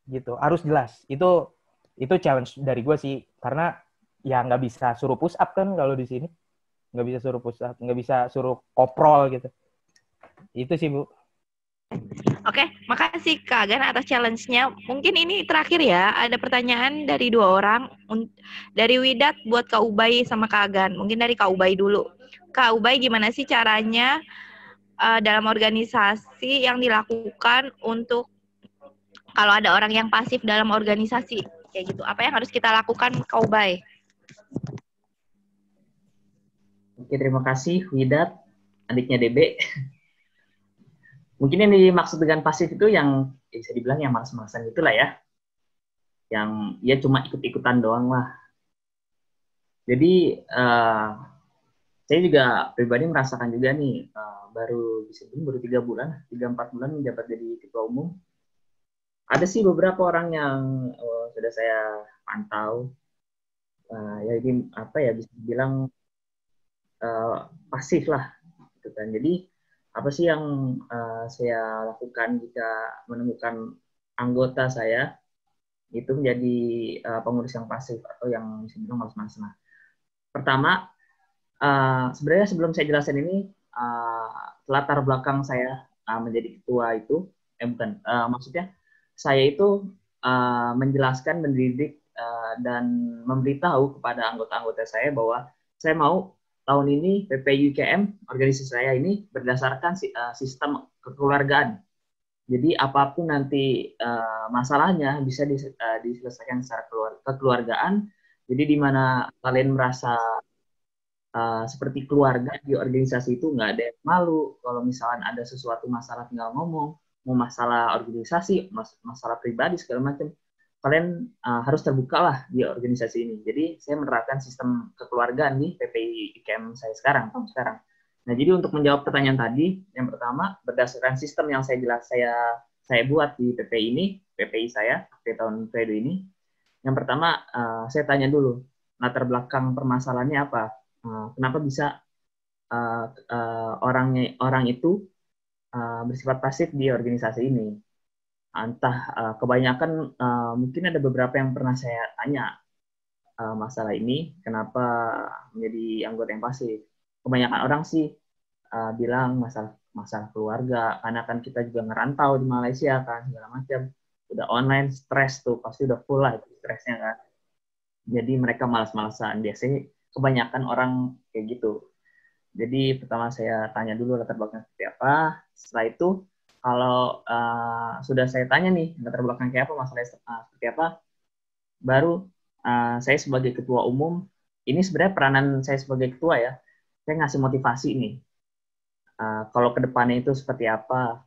Gitu. Harus jelas. Itu challenge dari gue sih, karena ya nggak bisa suruh push up kan kalau di sini. Nggak bisa suruh push up, nggak bisa suruh koprol gitu. Itu sih Bu. Oke, makasih Kak Agan atas challenge-nya. Mungkin ini terakhir ya, ada pertanyaan dari 2 orang. Dari Widat buat Kak Ubay sama Kak Agan. Mungkin dari Kak Ubay dulu. Kak Ubay, gimana sih caranya dalam organisasi yang dilakukan untuk kalau ada orang yang pasif dalam organisasi? Kayak gitu. Apa yang harus kita lakukan, Kak Ubay? Oke, terima kasih Widat, adiknya DB. Mungkin yang dimaksud dengan pasif itu yang bisa dibilang yang malas-malasan itulah ya. Yang ya cuma ikut-ikutan doang lah. Jadi saya juga pribadi merasakan juga nih, baru 3 bulan, 3-4 bulan menjabat jadi ketua umum. Ada sih beberapa orang yang sudah saya pantau, ya ini apa ya, bisa dibilang pasif lah, gitu kan. Jadi apa sih yang saya lakukan jika menemukan anggota saya itu menjadi pengurus yang pasif atau yang bisa dibilang malas-malasan. Pertama, sebenarnya sebelum saya jelasin ini, latar belakang saya menjadi ketua itu, maksudnya saya itu menjelaskan, mendidik, dan memberitahu kepada anggota-anggota saya bahwa saya mau tahun ini PPUKM, organisasi saya ini berdasarkan sistem kekeluargaan. Jadi apapun nanti masalahnya bisa diselesaikan secara kekeluargaan. Jadi di mana kalian merasa seperti keluarga di organisasi itu, nggak ada yang malu. Kalau misalkan ada sesuatu masalah tinggal ngomong, mau masalah organisasi, masalah pribadi segala macam, kalian harus terbuka lah di organisasi ini. Jadi saya menerapkan sistem kekeluargaan di PPI IKM saya sekarang. Nah, jadi untuk menjawab pertanyaan tadi, yang pertama berdasarkan sistem yang saya buat di PPI ini, PPI saya di tahun periode ini. Yang pertama saya tanya dulu latar belakang permasalahannya apa, kenapa bisa orang itu bersifat pasif di organisasi ini. Entah kebanyakan mungkin ada beberapa yang pernah saya tanya masalah ini, kenapa menjadi anggota yang pasif. Kebanyakan orang sih bilang masalah keluarga, karena kan kita juga ngerantau di Malaysia kan, segala macam. Udah online, stres tuh, pasti udah full lah itu stresnya kan. Jadi mereka malas-malasan. Biasanya kebanyakan orang kayak gitu. Jadi pertama saya tanya dulu latar belakangnya seperti apa. Setelah itu, Kalau sudah saya tanya nih latar belakang kayak apa, masalahnya seperti apa, baru saya sebagai ketua umum, ini sebenarnya peranan saya sebagai ketua ya, saya ngasih motivasi nih. Kalau ke depannya itu seperti apa,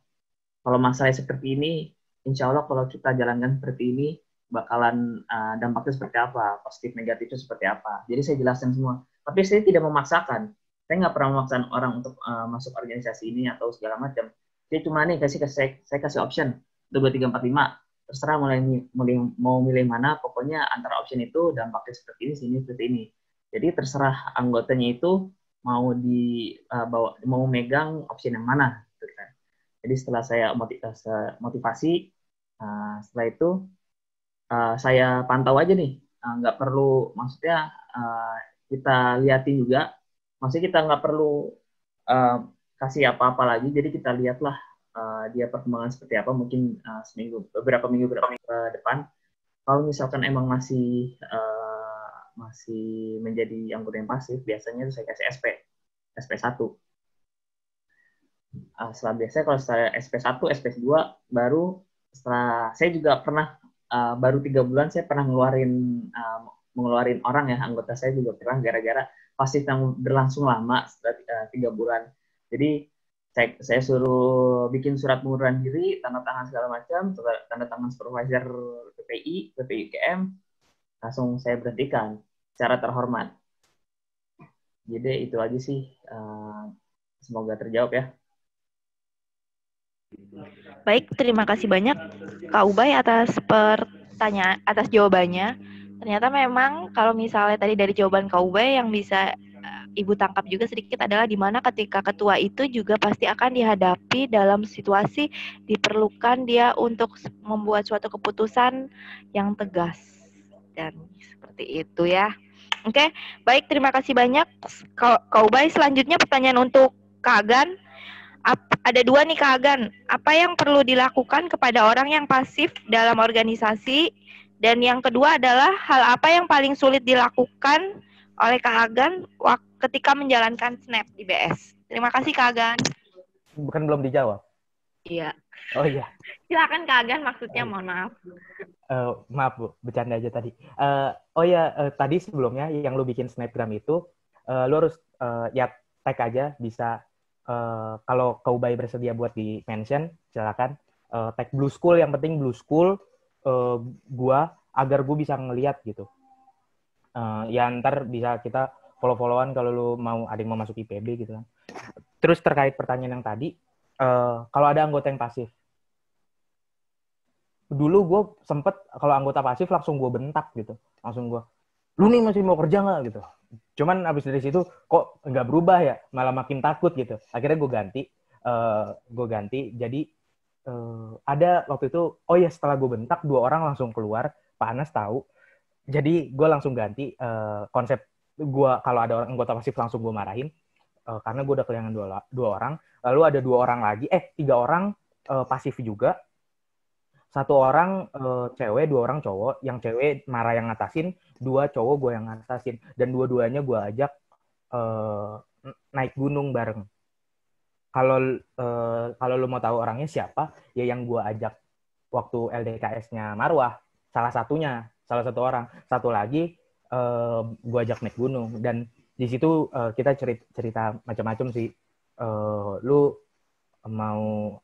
kalau masalah seperti ini, insya Allah kalau kita jalankan seperti ini, bakalan dampaknya seperti apa, positif negatifnya seperti apa. Jadi saya jelaskan semua. Tapi saya tidak memaksakan. Saya nggak pernah memaksakan orang untuk masuk organisasi ini atau segala macam. Saya cuma nih saya kasih option 2, 3, 4, 5. Terserah mau milih mana, pokoknya antara option itu dampaknya seperti ini, sini seperti ini. Jadi terserah anggotanya itu mau mau megang option yang mana. Gitu kan. Jadi setelah saya motivasi, setelah itu saya pantau aja nih, nggak perlu, maksudnya kita liatin juga, maksudnya kita nggak perlu kasih apa-apa lagi, jadi kita lihatlah dia perkembangan seperti apa, mungkin beberapa minggu ke depan. Kalau misalkan emang masih menjadi anggota yang pasif, biasanya saya kasih SP1. Setelah biasanya kalau setelah SP1, SP2 baru setelah saya juga pernah baru 3 bulan saya pernah mengeluarin orang ya, anggota saya juga pernah gara-gara pasif yang berlangsung lama setelah 3 bulan. Jadi saya suruh bikin surat pengunduran diri, tanda tangan segala macam, tanda tangan supervisor PPI UGM, langsung saya berhentikan secara terhormat. Jadi itu aja sih, semoga terjawab ya. Baik, terima kasih banyak Kak Ubay atas jawabannya. Ternyata memang kalau misalnya tadi dari jawaban Kak Ubay yang bisa Ibu tangkap juga sedikit adalah di mana ketika ketua itu juga pasti akan dihadapi dalam situasi diperlukan dia untuk membuat suatu keputusan yang tegas. Dan seperti itu ya. Oke, baik, terima kasih banyak Kak Ubay. Selanjutnya pertanyaan untuk Kak Agan. Ada 2 nih Kak Agan. Apa yang perlu dilakukan kepada orang yang pasif dalam organisasi? Dan yang kedua adalah hal apa yang paling sulit dilakukan oleh Kak Agan ketika menjalankan SNAP di BS? Terima kasih Kak Agan. Bukan belum dijawab? Iya. Oh iya. Silakan Kak Agan, maksudnya mohon maaf. Maaf Bu, bercanda aja tadi. Tadi sebelumnya yang lu bikin snapgram itu, lu harus ya tag aja, bisa kalau Kak Ubay bersedia buat di mention, silakan tag Blue School, yang penting Blue School agar gue bisa ngeliat gitu. Ya ntar bisa kita follow-followan kalau lu mau, ada yang mau masuk IPB gitu kan. Terus terkait pertanyaan yang tadi, kalau ada anggota yang pasif, dulu gue sempet kalau anggota pasif langsung gue bentak gitu, langsung gue, lu nih masih mau kerja nggak gitu. Cuman abis dari situ kok nggak berubah ya, malah makin takut gitu. Akhirnya gue ganti. Jadi ada waktu itu, setelah gue bentak 2 orang langsung keluar, Pak Anas tahu. Jadi gue langsung ganti konsep gue, kalau ada anggota pasif langsung gue marahin, karena gue udah kehilangan 2 orang. Lalu ada 2 orang lagi, 3 orang pasif juga. 1 orang cewek, 2 orang cowok. Yang cewek marah yang ngatasin, 2 cowok gue yang ngatasin. Dan dua-duanya gue ajak naik gunung bareng. Kalau lu mau tahu orangnya siapa, ya yang gue ajak waktu LDKS-nya Marwah, salah satu orang. Satu lagi gue ajak naik gunung. Dan di situ kita cerita macam-macam sih. Lu mau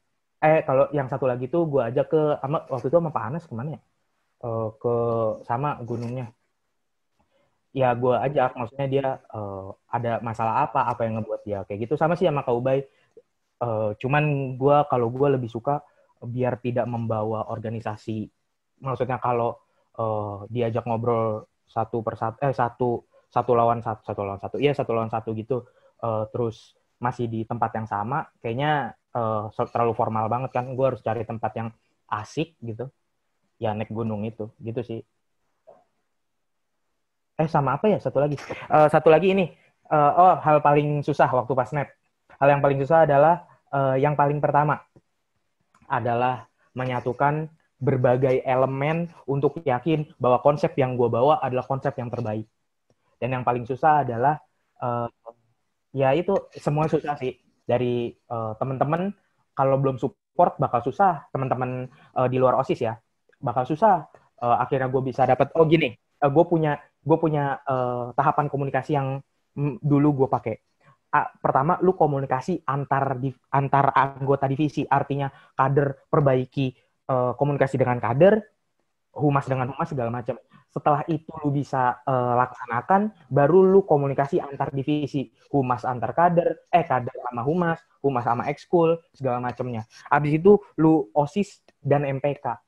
kalau yang satu lagi tuh gue ajak waktu itu sama Pak Anas kemana ya? Sama gunungnya. Ya gue ajak, maksudnya dia ada masalah apa yang ngebuat dia kayak gitu. Sama sih sama Kak Ubay. Cuman kalau gue lebih suka biar tidak membawa organisasi. Maksudnya kalau diajak ngobrol satu lawan satu gitu, terus masih di tempat yang sama, kayaknya terlalu formal banget kan. Gue harus cari tempat yang asik gitu, ya naik gunung itu gitu sih. Sama apa ya satu lagi ini, hal paling susah waktu pas snap. Hal yang paling susah adalah yang paling pertama adalah menyatukan berbagai elemen untuk yakin bahwa konsep yang gue bawa adalah konsep yang terbaik. Dan yang paling susah adalah ya itu semua susah sih. Dari teman-teman kalau belum support support bakal susah, teman-teman di luar OSIS ya, bakal susah. Akhirnya gue bisa dapat, gini, gue punya tahapan komunikasi yang dulu gue pakai. Pertama, lu komunikasi antar anggota divisi, artinya kader perbaiki komunikasi dengan kader, humas dengan humas, segala macam. Setelah itu lu bisa laksanakan, baru lu komunikasi antar divisi, humas antar kader, kader sama humas sama ekskul, segala macamnya. Habis itu lu OSIS dan MPK.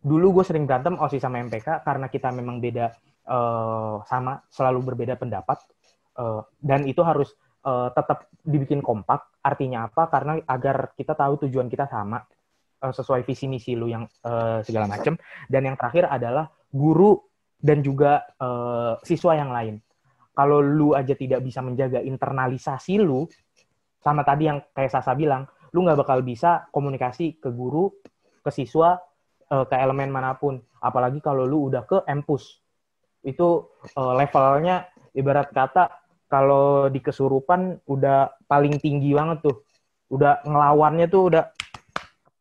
Dulu gue sering berantem OSIS sama MPK karena kita memang beda, selalu berbeda pendapat, dan itu harus tetap dibikin kompak. Artinya apa? Karena agar kita tahu tujuan kita sama, sesuai visi misi lu yang segala macam. Dan yang terakhir adalah guru dan juga siswa yang lain. Kalau lu aja tidak bisa menjaga internalisasi lu, sama tadi yang kayak Sasa bilang, lu nggak bakal bisa komunikasi ke guru, ke siswa, ke elemen manapun. Apalagi kalau lu udah ke empus. Itu levelnya ibarat kata kalau di kesurupan udah paling tinggi banget tuh. Udah ngelawannya tuh udah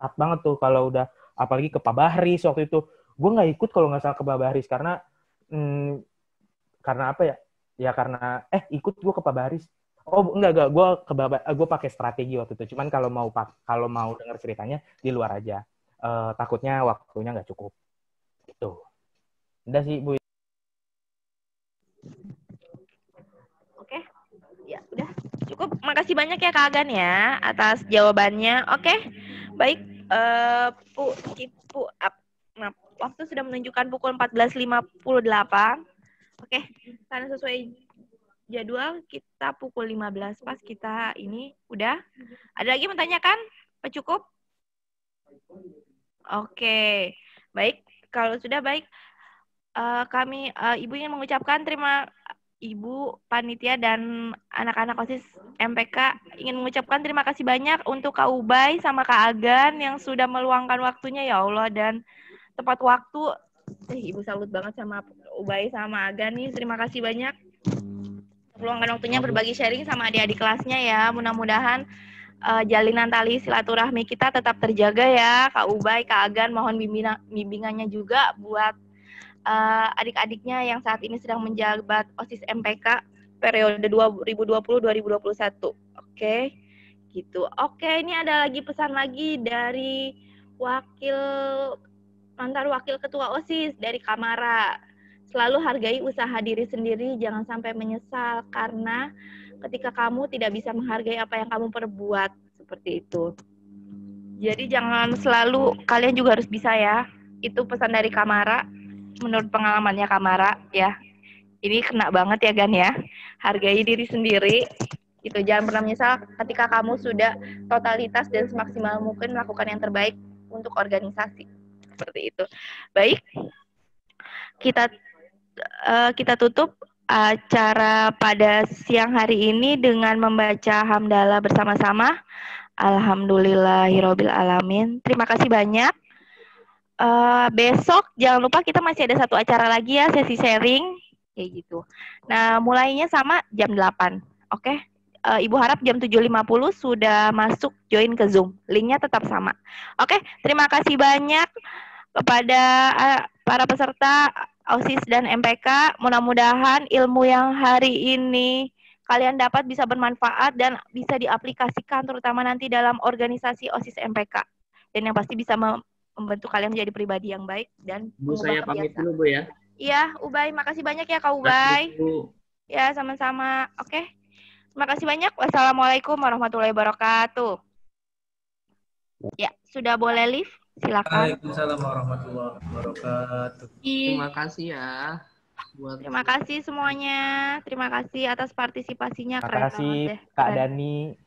ketat banget tuh kalau udah, apalagi ke Pak Bahris waktu itu. Gue nggak ikut kalau nggak salah ke Pak Bahris karena apa ya? Ya karena ikut gue ke Pak Bahris. Enggak, gue pakai strategi waktu itu. Cuman kalau mau dengar ceritanya di luar aja. Takutnya waktunya nggak cukup. Gitu. Udah sih, Bu. Oke. Ya, udah cukup. Makasih banyak ya Kak Agan ya atas jawabannya. Oke. Baik, waktu sudah menunjukkan pukul 14.58. Oke, karena sesuai jadwal kita pukul 15 pas kita ini udah. Ada lagi menanyakan? Apa cukup? Oke, baik. Kalau sudah baik, kami Ibu ingin mengucapkan Ibu panitia dan anak-anak OSIS MPK ingin mengucapkan terima kasih banyak untuk Kak Ubay sama Kak Agan yang sudah meluangkan waktunya, ya Allah, dan tepat waktu. Ibu salut banget sama Ubay sama Agan nih. Terima kasih banyak meluangkan waktunya berbagi sharing sama adik-adik kelasnya ya. Mudah-mudahan jalinan tali silaturahmi kita tetap terjaga ya, Kak Ubay, Kak Agan. Mohon bimbingannya juga buat adik-adiknya yang saat ini sedang menjabat OSIS MPK periode 2020-2021. Oke, gitu. Oke, ini ada lagi pesan lagi dari mantan wakil ketua OSIS dari Kamara. Selalu hargai usaha diri sendiri, jangan sampai menyesal karena ketika kamu tidak bisa menghargai apa yang kamu perbuat, seperti itu. Jadi jangan selalu, kalian juga harus bisa ya. Itu pesan dari Kamara. Menurut pengalamannya Kamara ya, ini kena banget ya Gan ya, hargai diri sendiri gitu, jangan pernah menyesal ketika kamu sudah totalitas dan semaksimal mungkin melakukan yang terbaik untuk organisasi, seperti itu. Baik, kita tutup acara pada siang hari ini dengan membaca hamdalah bersama-sama. Alhamdulillahirabbil alamin. Terima kasih banyak. Besok jangan lupa kita masih ada satu acara lagi ya, sesi sharing kayak gitu. Nah, mulainya sama jam 8. Oke. Ibu harap jam 7.50 sudah masuk join ke Zoom. Linknya tetap sama. Oke, terima kasih banyak kepada para peserta OSIS dan MPK. Mudah-mudahan ilmu yang hari ini kalian dapat bisa bermanfaat dan bisa diaplikasikan terutama nanti dalam organisasi OSIS MPK. Dan yang pasti bisa membantu kalian menjadi pribadi yang baik dan Bu, saya pamit dulu, Bu ya. Iya, Ubay, makasih banyak ya Kak Ubay. Ya, sama-sama. Oke. Terima kasih banyak. Wassalamualaikum warahmatullahi wabarakatuh. Ya, sudah boleh live? Silakan. Waalaikumsalam warahmatullahi wabarakatuh. Terima kasih ya. Terima kasih semuanya. Terima kasih atas partisipasinya. Terima kasih Kak Dani.